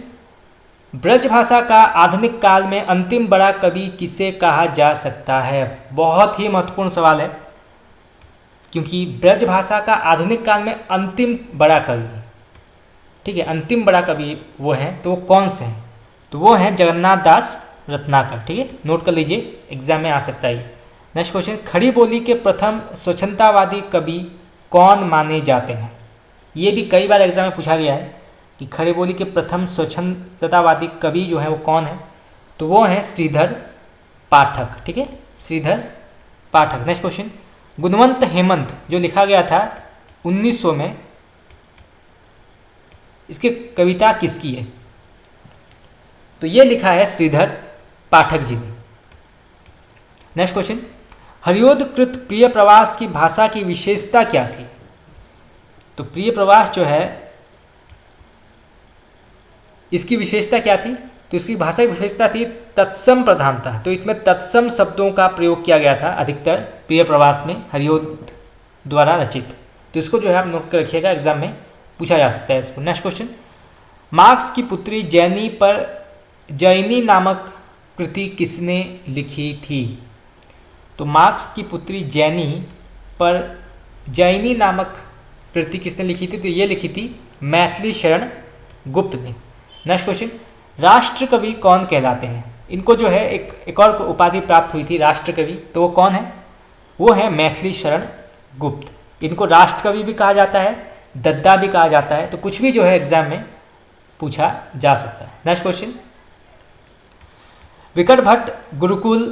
ब्रजभाषा का आधुनिक काल में अंतिम बड़ा कवि किसे कहा जा सकता है? बहुत ही महत्वपूर्ण सवाल है, क्योंकि ब्रजभाषा का आधुनिक काल में अंतिम बड़ा कवि, ठीक है, अंतिम बड़ा कवि वो हैं, तो वो कौन से हैं? तो वो हैं जगन्नाथ दास रत्नाकर। ठीक है, नोट कर लीजिए, एग्जाम में आ सकता है। नेक्स्ट क्वेश्चन, खड़ी बोली के प्रथम स्वच्छंदतावादी कवि कौन माने जाते हैं? ये भी कई बार एग्जाम में पूछा गया है कि खड़ी बोली के प्रथम स्वच्छंदतावादी कवि जो है वो कौन है? तो वो हैं श्रीधर पाठक। ठीक है, श्रीधर पाठक। नेक्स्ट क्वेश्चन, गुणवंत हेमंत जो लिखा गया था 1900 में, इसकी कविता किसकी है? तो ये लिखा है श्रीधर पाठक जी ने। नेक्स्ट क्वेश्चन, हरियोधकृत प्रिय प्रवास की भाषा की विशेषता क्या थी? तो प्रिय प्रवास जो है इसकी विशेषता क्या थी? तो इसकी भाषा की विशेषता थी तत्सम प्रधानता। तो इसमें तत्सम शब्दों का प्रयोग किया गया था अधिकतर प्रिय प्रवास में, हरियोध द्वारा रचित। तो इसको जो है आप नोट कर रखिएगा, एग्जाम में पूछा जा सकता है इसको। नेक्स्ट क्वेश्चन, मार्क्स की पुत्री जैनी पर जैनी नामक कृति किसने लिखी थी? तो मार्क्स की पुत्री जैनी पर जैनी नामक कृति किसने लिखी थी? तो ये लिखी थी मैथिली शरण गुप्त ने। नेक्स्ट क्वेश्चन, राष्ट्र कवि कौन कहलाते हैं? इनको जो है एक और उपाधि प्राप्त हुई थी राष्ट्र कवि, तो वो कौन है? वो है मैथिली शरण गुप्त। इनको राष्ट्र कवि भी कहा जाता है, दद्दा भी कहा जाता है। तो कुछ भी जो है एग्जाम में पूछा जा सकता है। नेक्स्ट क्वेश्चन, विकट भट्ट, गुरुकुल,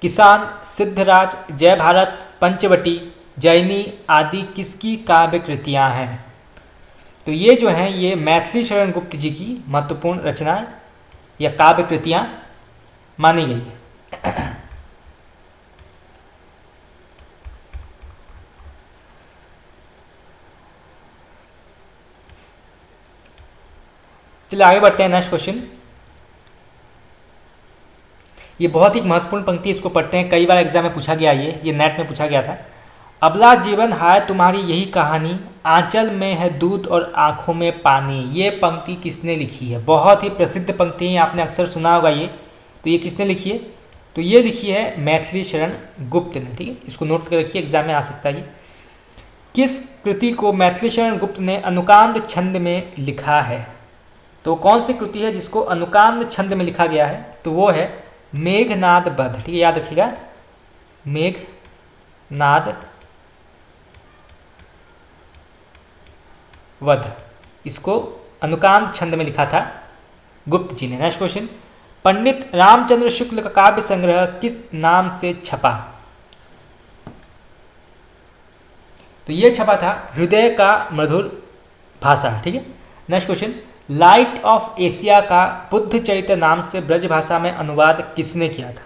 किसान, सिद्धराज, जय भारत, पंचवटी, जैनी आदि किसकी काव्य कृतियाँ हैं? तो ये जो हैं ये मैथिली शरण गुप्त जी की महत्वपूर्ण रचनाएं या काव्य कृतियाँ मानी गई है। चलिए आगे बढ़ते हैं। नेक्स्ट क्वेश्चन, ये बहुत ही महत्वपूर्ण पंक्ति, इसको पढ़ते हैं, कई बार एग्जाम में पूछा गया, ये नेट में पूछा गया था। अबला जीवन हाय तुम्हारी यही कहानी, आंचल में है दूध और आंखों में पानी। ये पंक्ति किसने लिखी है? बहुत ही प्रसिद्ध पंक्ति है, आपने अक्सर सुना होगा ये। तो ये किसने लिखी है? तो ये लिखी है मैथिली शरण गुप्त ने। ठीक है, इसको नोट कर रखिए, एग्जाम में आ सकता है ये। किस कृति को मैथिली शरण गुप्त ने अनुकांद छंद में लिखा है? तो कौन सी कृति है जिसको अनुकांद छंद में लिखा गया है? तो वो है मेघनाद बध। ठीक है, याद रखिएगा, मेघनाद वध, इसको अनुकांद छंद में लिखा था गुप्त जी ने। नेक्स्ट क्वेश्चन, पंडित रामचंद्र शुक्ल का काव्य संग्रह किस नाम से छपा? तो ये छपा था हृदय का मधुर भाषा। ठीक है। Next question, light of Asia का बुद्ध चरित्र नाम से ब्रज भाषा में अनुवाद किसने किया था?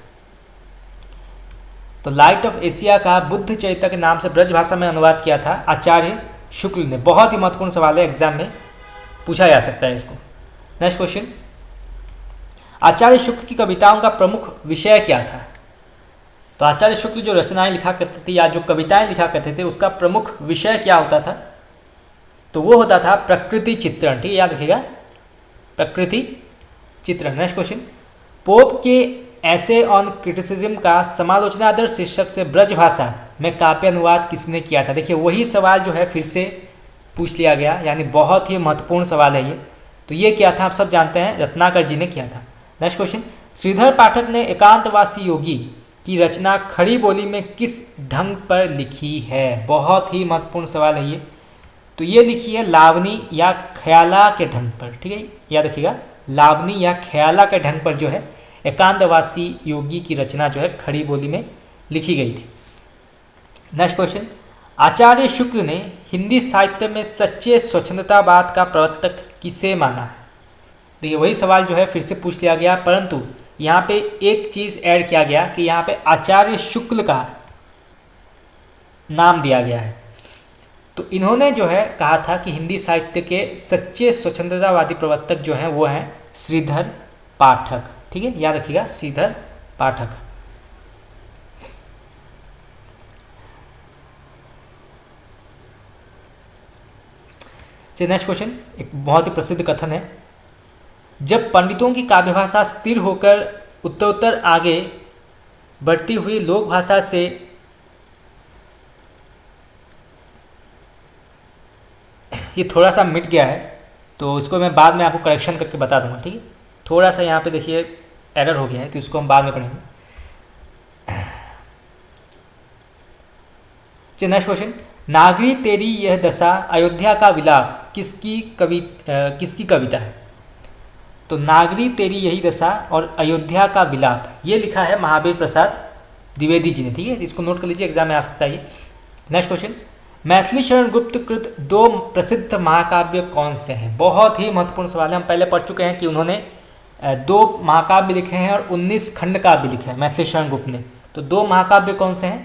तो लाइट ऑफ एशिया का बुद्ध चरित्र के नाम से ब्रज भाषा में अनुवाद किया था आचार्य शुक्ल ने। बहुत ही महत्वपूर्ण सवाल है, एग्जाम में पूछा जा सकता है इसको। नेक्स्ट क्वेश्चन, आचार्य शुक्ल की कविताओं का प्रमुख विषय क्या था? तो आचार्य शुक्ल जो रचनाएं लिखा करते थे या जो कविताएं लिखा करते थे उसका प्रमुख विषय क्या होता था? तो वो होता था प्रकृति चित्रण। ठीक है, याद रखिएगा, प्रकृति चित्रण। नेक्स्ट क्वेश्चन, पोप के ऐसे ऑन क्रिटिसिज्म का समालोचनादर शीर्षक से ब्रज भाषा में काव्य अनुवाद किसने किया था? देखिए वही सवाल जो है फिर से पूछ लिया गया, यानी बहुत ही महत्वपूर्ण सवाल है ये। तो ये क्या था आप सब जानते हैं, रत्नाकर जी ने किया था। नेक्स्ट क्वेश्चन, श्रीधर पाठक ने एकांतवासी योगी की रचना खड़ी बोली में किस ढंग पर लिखी है? बहुत ही महत्वपूर्ण सवाल है ये। तो ये लिखी है लावनी या ख्याला के ढंग पर। ठीक है, याद रखिएगा, लावनी या ख्याला के ढंग पर जो है एकांतवासी योगी की रचना जो है खड़ी बोली में लिखी गई थी। नेक्स्ट क्वेश्चन, आचार्य शुक्ल ने हिंदी साहित्य में सच्चे स्वच्छंदतावाद का प्रवर्तक किसे माना है? देखिए वही सवाल जो है फिर से पूछ लिया गया, परंतु यहाँ पे एक चीज़ ऐड किया गया कि यहाँ पे आचार्य शुक्ल का नाम दिया गया है। तो इन्होंने जो है कहा था कि हिंदी साहित्य के सच्चे स्वच्छंदतावादी प्रवर्तक जो हैं वो हैं श्रीधर पाठक। ठीक है, याद रखिएगा, श्रीधर पाठक। चलिए नेक्स्ट क्वेश्चन, एक बहुत ही प्रसिद्ध कथन है, जब पंडितों की काव्य भाषा स्थिर होकर उत्तरोत्तर आगे बढ़ती हुई लोक भाषा से ये थोड़ा सा मिट गया है, तो इसको मैं बाद में आपको करेक्शन करके बता दूंगा। ठीक है, थोड़ा सा यहाँ पे देखिए एरर हो गया है, तो इसको हम बाद में पढ़ेंगे। चलिए नेक्स्ट क्वेश्चन, नागरी तेरी यह दशा अयोध्या का विलाप किसकी कविता है? तो नागरी तेरी यही दशा और अयोध्या का विलाप ये लिखा है महावीर प्रसाद द्विवेदी जी ने। ठीक है, इसको नोट कर लीजिए, एग्जाम में आ सकता है ये। नेक्स्ट क्वेश्चन, मैथिली शरण गुप्त कृत दो प्रसिद्ध महाकाव्य कौन से हैं? बहुत ही महत्वपूर्ण सवाल है। हम पहले पढ़ चुके हैं कि उन्होंने 2 महाकाव्य लिखे हैं और 19 खंड काव्य लिखे हैं मैथिली शरण गुप्त ने। तो 2 महाकाव्य कौन से हैं?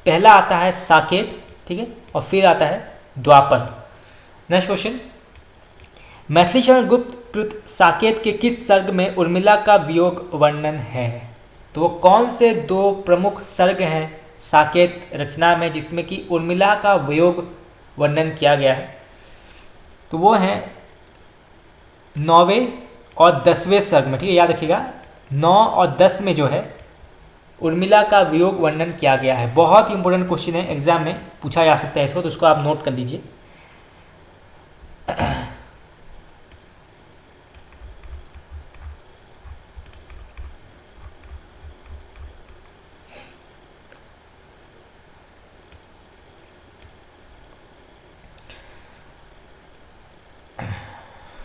पहला आता है साकेत, ठीक है, और फिर आता है द्वापर। नेक्स्ट क्वेश्चन, मैथिली शरण गुप्त कृत साकेत के किस सर्ग में उर्मिला का वियोग वर्णन है? तो वो कौन से 2 प्रमुख सर्ग हैं साकेत रचना में जिसमें कि उर्मिला का वियोग वर्णन किया गया है? तो वो हैं 9वें और 10वें सर्ग में। ठीक है, याद रखिएगा, 9 और 10 में जो है उर्मिला का वियोग वर्णन किया गया है। बहुत ही इंपॉर्टेंट क्वेश्चन है, एग्जाम में पूछा जा सकता है इसको, तो उसको आप नोट कर लीजिए।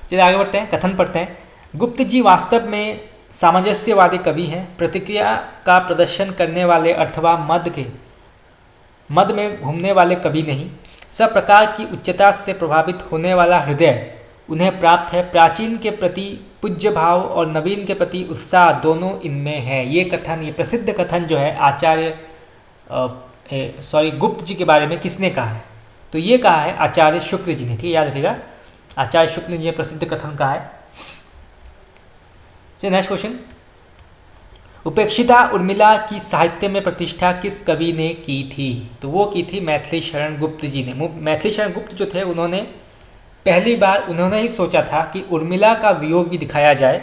चलिए आगे बढ़ते हैं, कथन पढ़ते हैं। गुप्त जी वास्तव में सामंजस्यवादी कवि हैं, प्रतिक्रिया का प्रदर्शन करने वाले अथवा मद में घूमने वाले कवि नहीं। सब प्रकार की उच्चता से प्रभावित होने वाला हृदय उन्हें प्राप्त है। प्राचीन के प्रति पूज्य भाव और नवीन के प्रति उत्साह दोनों इनमें है। ये कथन, ये प्रसिद्ध कथन जो है गुप्त जी के बारे में किसने कहा है? तो ये कहा है आचार्य शुक्ल जी ने। ठीक है, याद रखिएगा, आचार्य शुक्ल जी ने प्रसिद्ध कथन कहा है। चलिए नेक्स्ट क्वेश्चन, उपेक्षिता उर्मिला की साहित्य में प्रतिष्ठा किस कवि ने की थी? तो वो की थी मैथिली शरण गुप्त जी ने। मैथिली शरण गुप्त जो थे उन्होंने पहली बार उन्होंने ही सोचा था कि उर्मिला का वियोग भी दिखाया जाए।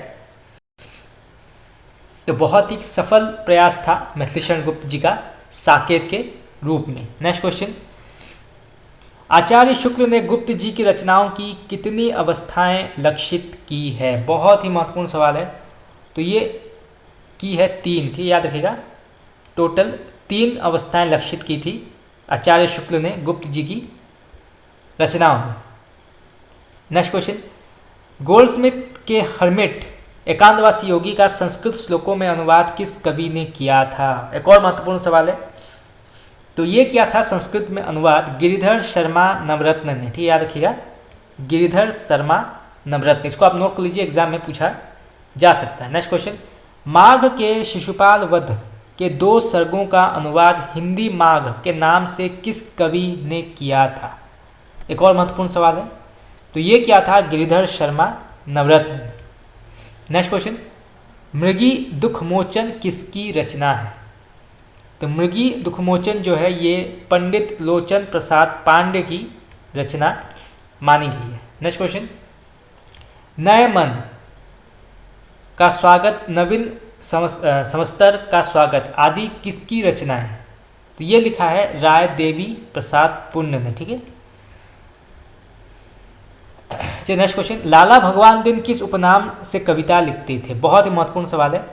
तो बहुत ही सफल प्रयास था मैथिली शरण गुप्त जी का साकेत के रूप में। नेक्स्ट क्वेश्चन, आचार्य शुक्ल ने गुप्त जी की रचनाओं की कितनी अवस्थाएं लक्षित की है? बहुत ही महत्वपूर्ण सवाल है। तो ये की है 3, ठीक, याद रखिएगा, टोटल 3 अवस्थाएं लक्षित की थी आचार्य शुक्ल ने गुप्त जी की रचनाओं में। नेक्स्ट क्वेश्चन, गोल्डस्मिथ के हर्मिट एकांतवासी योगी का संस्कृत श्लोकों में अनुवाद किस कवि ने किया था? एक और महत्वपूर्ण सवाल है। तो ये किया था संस्कृत में अनुवाद गिरिधर शर्मा नवरत्न ने। ठीक, याद रखिएगा, गिरिधर शर्मा नवरत्न। इसको आप नोट कर लीजिए, एग्जाम में पूछा जा सकता है। नेक्स्ट क्वेश्चन, माघ के शिशुपाल वध के 2 सर्गों का अनुवाद हिंदी माघ के नाम से किस कवि ने किया था? एक और महत्वपूर्ण सवाल है। तो ये क्या था गिरिधर शर्मा नवरत्न। नेक्स्ट क्वेश्चन, मृगी दुखमोचन किसकी रचना है? तो मृगी दुखमोचन जो है ये पंडित लोचन प्रसाद पांडे की रचना मानी गई है। नेक्स्ट क्वेश्चन, नए मन का स्वागत, नवीन समस्तर का स्वागत आदि किसकी रचना है? तो ये लिखा है राय देवी प्रसाद पुण्य ने। ठीक है, चलिए नेक्स्ट क्वेश्चन, लाला भगवान दिन किस उपनाम से कविता लिखते थे? बहुत ही महत्वपूर्ण सवाल है।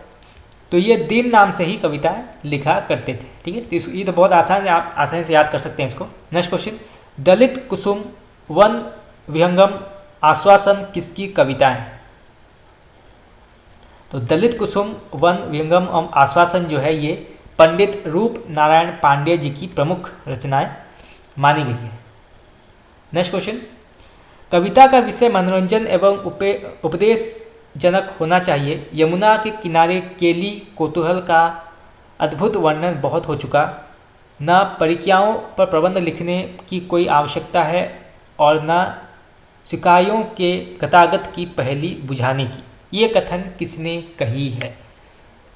तो ये दिन नाम से ही कविता लिखा करते थे। ठीक है, तो ये तो बहुत आसान है, आप आसानी से याद कर सकते हैं इसको। नेक्स्ट क्वेश्चन, दलित कुसुम वन विहंगम आश्वासन किसकी कविता है? तो दलित कुसुम वन विहंगम एवं आश्वासन जो है ये पंडित रूप नारायण पांडे जी की प्रमुख रचनाएं मानी गई है। नेक्स्ट क्वेश्चन, कविता का विषय मनोरंजन एवं उपदेश जनक होना चाहिए। यमुना के किनारे केली कौतूहल का अद्भुत वर्णन बहुत हो चुका, न परिक्याओं पर प्रबंध लिखने की कोई आवश्यकता है और न शिकायों के गतागत की पहेली बुझाने की। ये कथन किसने कही है?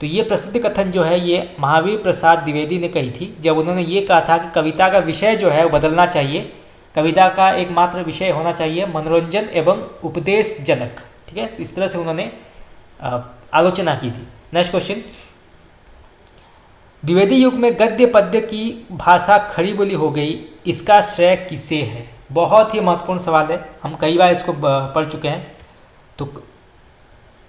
तो ये प्रसिद्ध कथन जो है ये महावीर प्रसाद द्विवेदी ने कही थी, जब उन्होंने ये कहा था कि कविता का विषय जो है वो बदलना चाहिए, कविता का एकमात्र विषय होना चाहिए मनोरंजन एवं उपदेश जनक। ठीक है, इस तरह से उन्होंने आलोचना की थी। नेक्स्ट क्वेश्चन, द्विवेदी युग में गद्य पद्य की भाषा खड़ी बोली हो गई, इसका श्रेय किसे है? बहुत ही महत्वपूर्ण सवाल है, हम कई बार इसको पढ़ चुके हैं। तो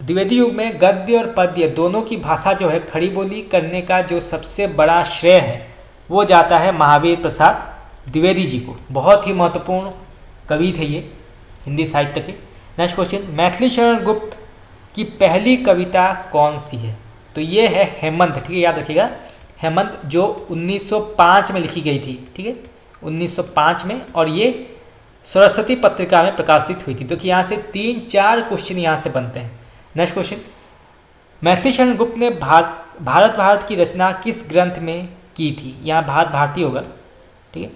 द्विवेदी युग में गद्य और पद्य दोनों की भाषा जो है खड़ी बोली करने का जो सबसे बड़ा श्रेय है वो जाता है महावीर प्रसाद द्विवेदी जी को। बहुत ही महत्वपूर्ण कवि थे ये हिंदी साहित्य के। नेक्स्ट क्वेश्चन, मैथिली शरण गुप्त की पहली कविता कौन सी है? तो ये है हेमंत। ठीक है, याद रखिएगा हेमंत, जो 1905 में लिखी गई थी। ठीक है, 1905 में, और ये सरस्वती पत्रिका में प्रकाशित हुई थी। देखिए यहाँ से 3-4 क्वेश्चन यहाँ से बनते हैं। नेक्स्ट क्वेश्चन, मैथिली शरण गुप्त ने भारत की रचना किस ग्रंथ में की थी? यहाँ भारत भारती होगा। ठीक है,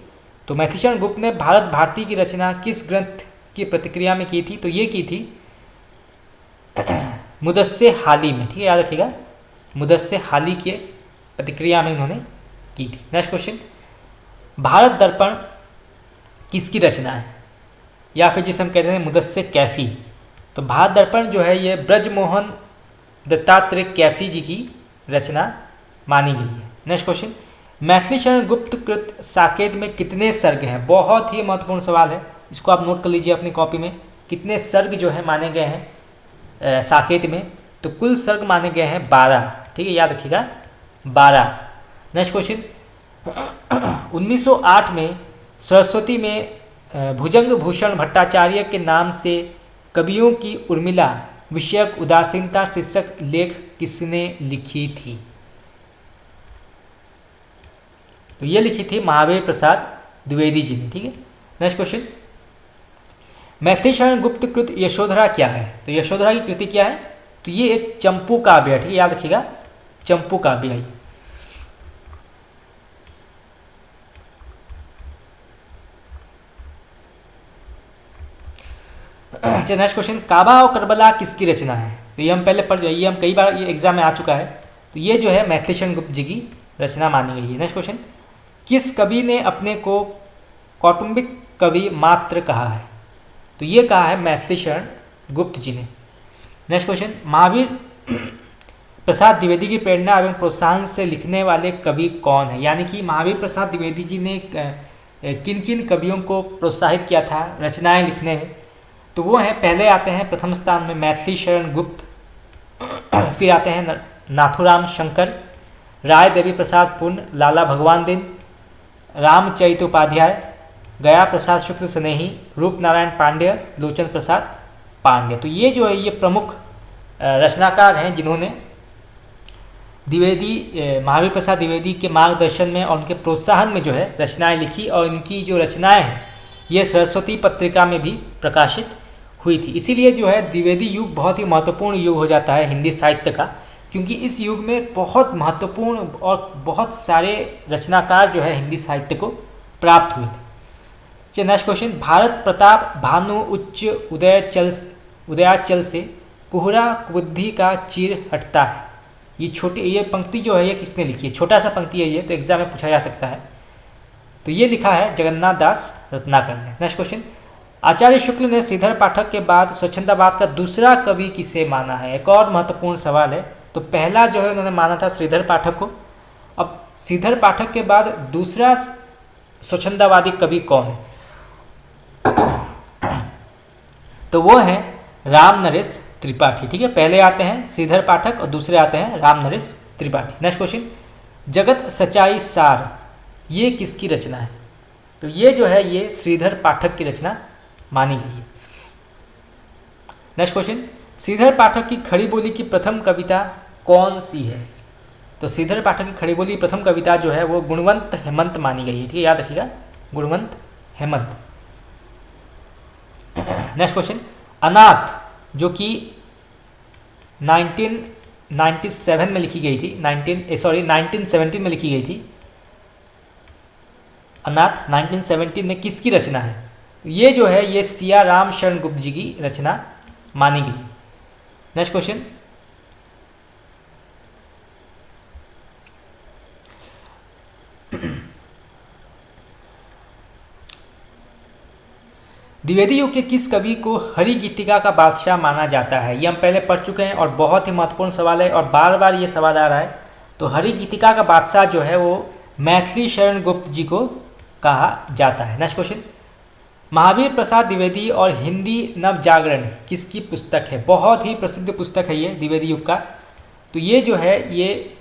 तो मैथिली शरण गुप्त ने भारत भारती की रचना किस ग्रंथ की प्रतिक्रिया में की थी? तो ये की थी मुदस्से हाली में। ठीक है, याद रखिएगा मुदस्से हाली के प्रतिक्रिया में इन्होंने की थी। नेक्स्ट क्वेश्चन, भारत दर्पण किसकी रचना है? या फिर जिसे हम कहते हैं मुदस्से कैफी। तो भारत दर्पण जो है ये ब्रजमोहन दत्तात्रेय कैफी जी की रचना मानी गई है। नेक्स्ट क्वेश्चन, मैथिली शरण गुप्त कृत साकेत में कितने सर्ग हैं? बहुत ही महत्वपूर्ण सवाल है, इसको आप नोट कर लीजिए अपनी कॉपी में। कितने सर्ग जो है माने गए हैं साकेत में? तो कुल सर्ग माने गए हैं 12। ठीक है, याद रखिएगा 12। नेक्स्ट क्वेश्चन, 1908 में सरस्वती में भुजंग भूषण भट्टाचार्य के नाम से कवियों की उर्मिला विषयक उदासीनता शीर्षक लेख किसने लिखी थी? तो ये लिखी थी महावीर प्रसाद द्विवेदी जी ने। ठीक है, नेक्स्ट क्वेश्चन, मैथिली शरण गुप्त कृत यशोधरा क्या है? तो यशोधरा की कृति क्या है? तो ये एक चंपू काव्य है। ठीक है, याद रखिएगा चंपू काव्य है। अच्छा, नेक्स्ट क्वेश्चन, काबा और करबला किसकी रचना है? तो ये हम पहले पढ़, ये हम कई बार ये एग्जाम में आ चुका है। तो ये जो है मैथिली शरण गुप्त जी की रचना मानी गई है। नेक्स्ट क्वेश्चन, किस कवि ने अपने को कौटुंबिक कवि मात्र कहा है? तो ये कहा है मैथिली शरण गुप्त जी ने। नेक्स्ट क्वेश्चन, महावीर प्रसाद द्विवेदी की प्रेरणा एवं प्रोत्साहन से लिखने वाले कवि कौन है? यानी कि महावीर प्रसाद द्विवेदी जी ने किन किन कवियों को प्रोत्साहित किया था रचनाएं लिखने में? तो वो हैं, पहले आते हैं प्रथम स्थान में मैथिली शरण गुप्त, फिर आते हैं नाथुराम शंकर, राय देवी प्रसाद पुण्य, लाला भगवान दिन, रामचरित उपाध्याय, गया प्रसाद शुक्ल स्नेही, रूप नारायण पांड्य, लोचन प्रसाद पांड्य। तो ये जो है ये प्रमुख रचनाकार हैं जिन्होंने महावीर प्रसाद द्विवेदी के मार्गदर्शन में और उनके प्रोत्साहन में जो है रचनाएं लिखी, और इनकी जो रचनाएं हैं ये सरस्वती पत्रिका में भी प्रकाशित हुई थी। इसीलिए जो है द्विवेदी युग बहुत ही महत्वपूर्ण युग हो जाता है हिंदी साहित्य का, क्योंकि इस युग में बहुत महत्वपूर्ण और बहुत सारे रचनाकार जो है हिंदी साहित्य को प्राप्त हुए थे। चलिए नेक्स्ट क्वेश्चन, भारत प्रताप भानु उच्च उदयाचल से कोहरा बुद्धि का चीर हटता है। ये पंक्ति जो है ये किसने लिखी है? छोटा सा पंक्ति है ये, तो एग्जाम में पूछा जा सकता है। तो ये लिखा है जगन्नाथ दास रत्नाकर ने। नेक्स्ट क्वेश्चन, आचार्य शुक्ल ने श्रीधर पाठक के बाद स्वच्छंदाबाद का दूसरा कवि किसे माना है? एक और महत्वपूर्ण सवाल है। तो पहला जो है उन्होंने माना था श्रीधर पाठक को। अब श्रीधर पाठक के बाद दूसरा स्वच्छंदावादी कवि कौन है? तो वो है राम नरेश त्रिपाठी। ठीक है, पहले आते हैं श्रीधर पाठक और दूसरे आते हैं राम नरेश त्रिपाठी। नेक्स्ट क्वेश्चन, जगत सच्चाई सार ये किसकी रचना है? तो ये जो है ये श्रीधर पाठक की रचना मानी गई है। नेक्स्ट क्वेश्चन, श्रीधर पाठक की खड़ी बोली की प्रथम कविता कौन सी है? तो श्रीधर पाठक की खड़ी बोली प्रथम कविता जो है वो गुणवंत हेमंत मानी गई है। ठीक है, याद रखिएगा, गुणवंत हेमंत। नेक्स्ट क्वेश्चन, अनाथ जो कि 1997 में लिखी गई थी, 1917 में लिखी गई थी। अनाथ 1917 में किसकी रचना है? ये जो है ये सिया राम शरण गुप्त जी की रचना मानी गई। नेक्स्ट क्वेश्चन, द्विवेदी युग के किस कवि को हरि गीतिका का बादशाह माना जाता है? ये हम पहले पढ़ चुके हैं और बहुत ही महत्वपूर्ण सवाल है और बार बार ये सवाल आ रहा है। तो हरि गीतिका का बादशाह जो है वो मैथिली शरण गुप्त जी को कहा जाता है। नेक्स्ट क्वेश्चन, महावीर प्रसाद द्विवेदी और हिंदी नवजागरण किसकी पुस्तक है? बहुत ही प्रसिद्ध पुस्तक है ये द्विवेदी युग का। तो ये जो है ये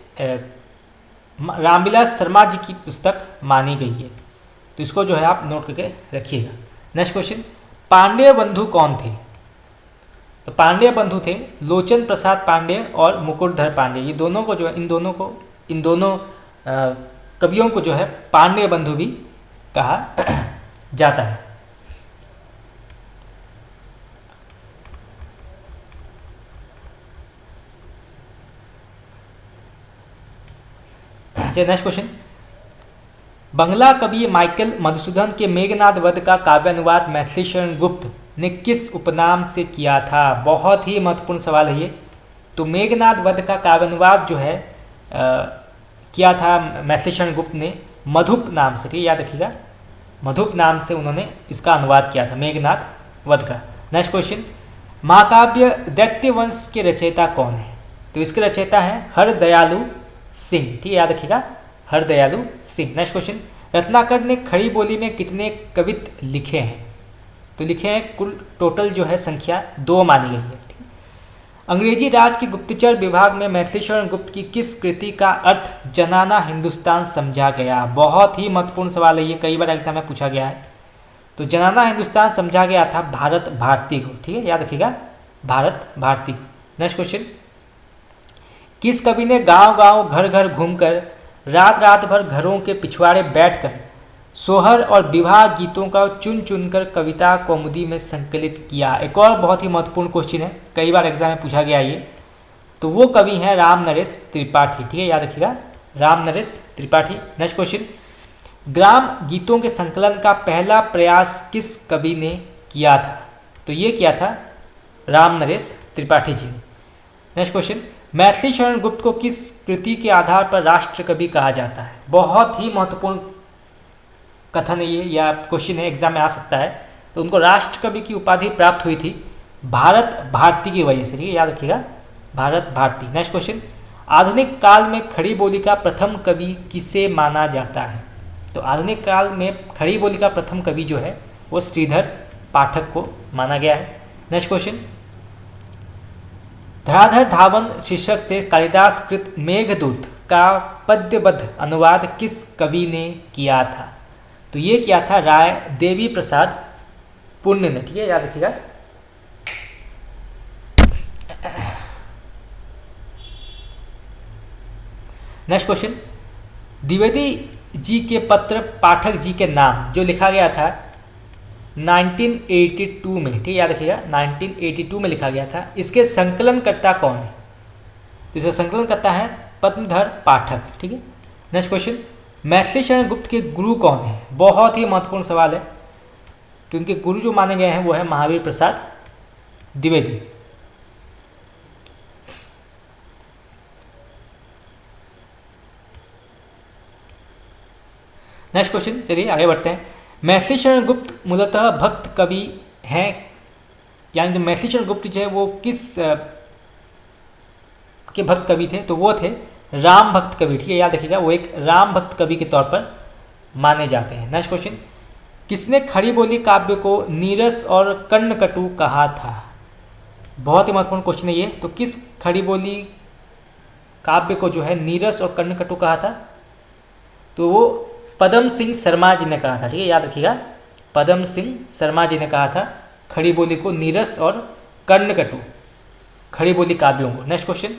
रामविलास शर्मा जी की पुस्तक मानी गई है। तो इसको जो है आप नोट करके रखिएगा। नेक्स्ट क्वेश्चन, पांडेय बंधु कौन थे? तो पांडेय बंधु थे लोचन प्रसाद पांडेय और मुकुटधर पांडेय। ये दोनों को जो है इन दोनों कवियों को जो है पांडेय बंधु भी कहा जाता है। नेक्स्ट क्वेश्चन, बंगला कवि माइकल मधुसूदन के मेघनाद वध का काव्यानुवाद मैथिली शरण गुप्त ने किस उपनाम से किया था? बहुत ही महत्वपूर्ण सवाल है ये। तो मेघनाद वध का काव्यानुवाद जो है किया था मैथिली शरण गुप्त ने मधुप नाम से। ठीक, याद रखिएगा, मधुप नाम से उन्होंने इसका अनुवाद किया था मेघनाद वध का। नेक्स्ट क्वेश्चन, महाकाव्य दैत्य वंश के रचयिता कौन है? तो इसके रचयिता है हरदयालु सिंह। ठीक है, याद रखिएगा, हरदयालु सिंह। नेक्स्ट क्वेश्चन, रत्नाकर ने खड़ी बोली में कितने कवित्व लिखे हैं? तो लिखे हैं कुल टोटल जो है संख्या 2 मानी गई है। ठीक है, अंग्रेजी राज के गुप्तचर विभाग में मैथिली शरण गुप्त की किस कृति का अर्थ जनाना हिंदुस्तान समझा गया? बहुत ही महत्वपूर्ण सवाल है ये, कई बार एग्जाम में पूछा गया है। तो जनाना हिंदुस्तान समझा गया था भारत भारती को। ठीक है, याद रखिएगा, भारत भारती। नेक्स्ट क्वेश्चन, किस कवि ने गांव गांव घर घर घूमकर रात रात भर घरों के पिछवाड़े बैठकर सोहर और विवाह गीतों का चुन चुनकर कविता कौमुदी में संकलित किया? एक और बहुत ही महत्वपूर्ण क्वेश्चन है, कई बार एग्जाम में पूछा गया ये। तो वो कवि हैं राम नरेश त्रिपाठी। ठीक है, याद रखिएगा, राम नरेश त्रिपाठी। नेक्स्ट क्वेश्चन, ग्राम गीतों के संकलन का पहला प्रयास किस कवि ने किया था? तो ये किया था राम नरेश त्रिपाठी जी ने। नेक्स्ट क्वेश्चन, मैथिली शरण गुप्त को किस कृति के आधार पर राष्ट्र कवि कहा जाता है? बहुत ही महत्वपूर्ण कथन है ये, या क्वेश्चन है, एग्जाम में आ सकता है। तो उनको राष्ट्र कवि की उपाधि प्राप्त हुई थी भारत भारती की वजह से। ठीक है, याद रखिएगा, भारत भारती। नेक्स्ट क्वेश्चन, आधुनिक काल में खड़ी बोली का प्रथम कवि किसे माना जाता है? तो आधुनिक काल में खड़ी बोली का प्रथम कवि जो है वो श्रीधर पाठक को माना गया है। नेक्स्ट क्वेश्चन, धराधर धावन शीर्षक से कालिदास कृत मेघदूत का पद्यबद्ध अनुवाद किस कवि ने किया था? तो ये किया था राय देवी प्रसाद पुण्य ने। ठीक है, याद रखिएगा। नेक्स्ट क्वेश्चन, द्विवेदी जी के पत्र पाठक जी के नाम जो लिखा गया था 1982 में। ठीक है, याद रखिएगा, 1982 में लिखा गया था। इसके संकलनकर्ता कौन है? तो इसका संकलन करता है पद्मधर पाठक। ठीक है। नेक्स्ट क्वेश्चन, मैथिली शरण गुप्त के गुरु कौन है? बहुत ही महत्वपूर्ण सवाल है। तो इनके गुरु जो माने गए हैं वो है महावीर प्रसाद द्विवेदी। नेक्स्ट क्वेश्चन, चलिए आगे बढ़ते हैं। महर्षि गुप्त मूलतः भक्त कवि हैं, यानी जो महर्षि गुप्त जो है वो किस के भक्त कवि थे? तो वो थे राम भक्त कवि, ठीक है, याद रखिएगा, वो एक राम भक्त कवि के तौर पर माने जाते हैं। नेक्स्ट क्वेश्चन, किसने खड़ी बोली काव्य को नीरस और कर्णकटु कहा था? बहुत ही महत्वपूर्ण क्वेश्चन है ये। तो किस खड़ी बोली काव्य को जो है नीरस और कर्णकटु कहा था? तो वो पदम सिंह शर्मा जी ने कहा था, ठीक है, याद रखिएगा, पदम सिंह शर्मा जी ने कहा था खड़ी बोली को नीरस और कर्णकटु, खड़ी बोली काव्यों को। नेक्स्ट क्वेश्चन,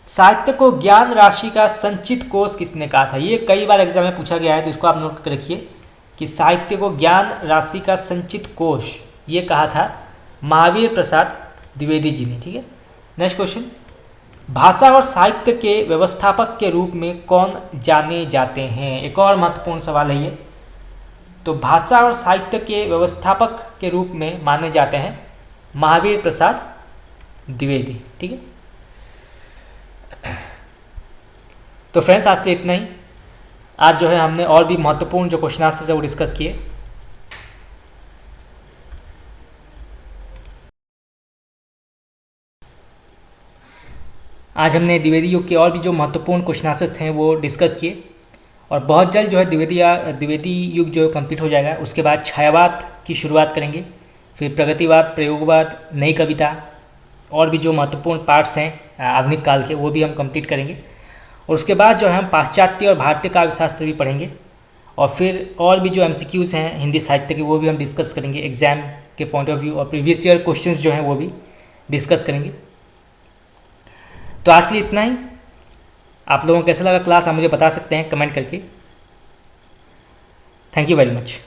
साहित्य को ज्ञान राशि का संचित कोष किसने कहा था? ये कई बार एग्जाम में पूछा गया है, तो इसको आप नोट कर रखिए कि साहित्य को ज्ञान राशि का संचित कोष ये कहा था महावीर प्रसाद द्विवेदी जी ने, ठीक है। नेक्स्ट क्वेश्चन, भाषा और साहित्य के व्यवस्थापक के रूप में कौन जाने जाते हैं? एक और महत्वपूर्ण सवाल है ये। तो भाषा और साहित्य के व्यवस्थापक के रूप में माने जाते हैं महावीर प्रसाद द्विवेदी, ठीक है। तो फ्रेंड्स, आज के लिए इतना ही। आज जो है हमने और भी महत्वपूर्ण जो क्वेश्चन आंसर्स है वो डिस्कस किए। आज हमने द्विवेदी युग के और भी जो महत्वपूर्ण क्वेश्चन आंसर्स थे वो डिस्कस किए, और बहुत जल्द जो है द्विवेदी युग जो कंप्लीट हो जाएगा। उसके बाद छायावाद की शुरुआत करेंगे, फिर प्रगतिवाद, प्रयोगवाद, नई कविता, और भी जो महत्वपूर्ण पार्ट्स हैं आधुनिक काल के वो भी हम कंप्लीट करेंगे। और उसके बाद जो है हम पाश्चात्य और भारतीय काव्य शास्त्र भी पढ़ेंगे, और फिर और भी जो MCQs हैं हिंदी साहित्य के वो भी हम डिस्कस करेंगे एग्जाम के पॉइंट ऑफ व्यू, और प्रीवियस ईयर क्वेश्चंस जो हैं वो भी डिस्कस करेंगे। तो आज के लिए इतना ही। आप लोगों को कैसा लगा क्लास आप मुझे बता सकते हैं कमेंट करके। Thank you very much.